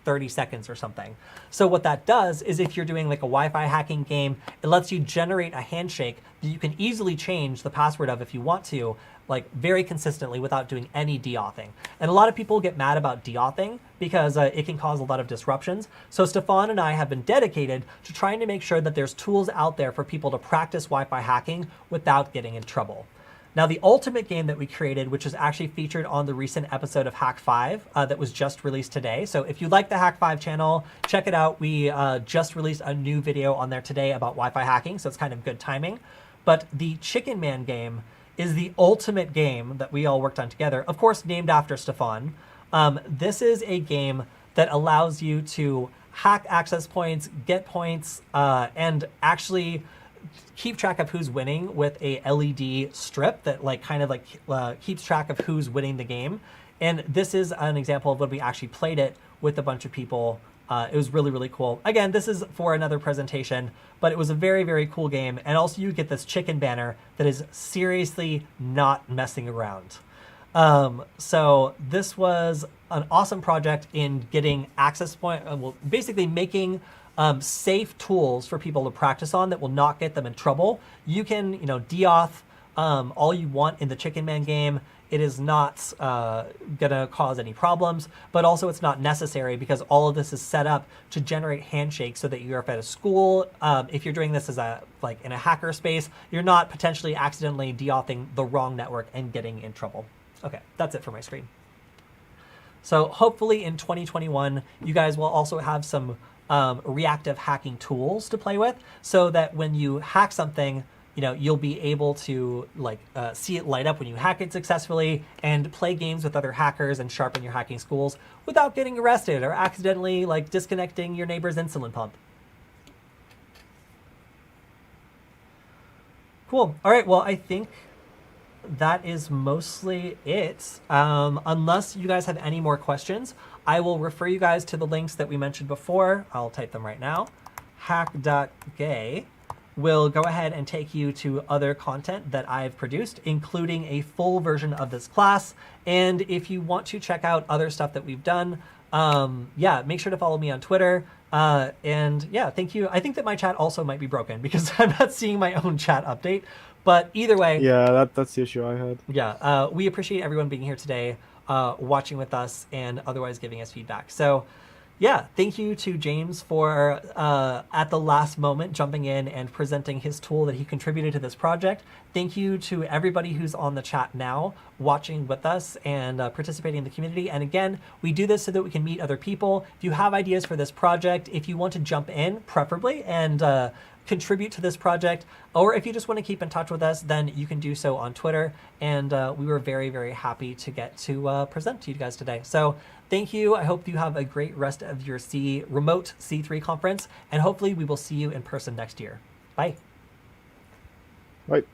30 seconds or something. So what that does is if you're doing like a Wi-Fi hacking game, it lets you generate a handshake that you can easily change the password of if you want to, like very consistently without doing any deauthing. And a lot of people get mad about deauthing because it can cause a lot of disruptions. So Stefan and I have been dedicated to trying to make sure that there's tools out there for people to practice Wi-Fi hacking without getting in trouble. Now, the ultimate game that we created, which is actually featured on the recent episode of Hack 5 that was just released today. So if you like the Hack 5 channel, check it out. We just released a new video on there today about Wi-Fi hacking, so it's kind of good timing. But the Chicken Man game is the ultimate game that we all worked on together, of course, named after Stefan. This is a game that allows you to hack access points, get points, and actually keep track of who's winning with a LED strip that keeps track of who's winning the game. And this is an example of when we actually played it with a bunch of people. It was really, really cool. Again, this is for another presentation, but it was a very, very cool game. And also you get this chicken banner that is seriously not messing around. So this was an awesome project in getting access point, basically making safe tools for people to practice on that will not get them in trouble. You can, deauth all you want in the Chicken Man game. It is not gonna cause any problems, but also it's not necessary because all of this is set up to generate handshakes so that you're at a school. If you're doing this as in a hacker space, you're not potentially accidentally deauthing the wrong network and getting in trouble. Okay, that's it for my screen. So hopefully in 2021, you guys will also have some reactive hacking tools to play with so that when you hack something, you'll be able to see it light up when you hack it successfully and play games with other hackers and sharpen your hacking skills without getting arrested or accidentally disconnecting your neighbor's insulin pump. Cool. All right. Well, I think that is mostly it. Unless you guys have any more questions, I will refer you guys to the links that we mentioned before. I'll type them right now. Hack.gay. will go ahead and take you to other content that I've produced, including a full version of this class. And if you want to check out other stuff that we've done, yeah, make sure to follow me on Twitter. And yeah, thank you. I think that my chat also might be broken because I'm not seeing my own chat update. But either way, Yeah, that's the issue I had. yeah, we appreciate everyone being here today, watching with us, and otherwise giving us feedback. So, yeah, thank you to James for, at the last moment, jumping in and presenting his tool that he contributed to this project. Thank you to everybody who's on the chat now, watching with us and participating in the community. And again, we do this so that we can meet other people. If you have ideas for this project, if you want to jump in, preferably, and contribute to this project, or if you just want to keep in touch with us, then you can do so on Twitter. And we were very, very happy to get to present to you guys today. So thank you. I hope you have a great rest of your remote C3 conference, and hopefully we will see you in person next year. Bye. Right.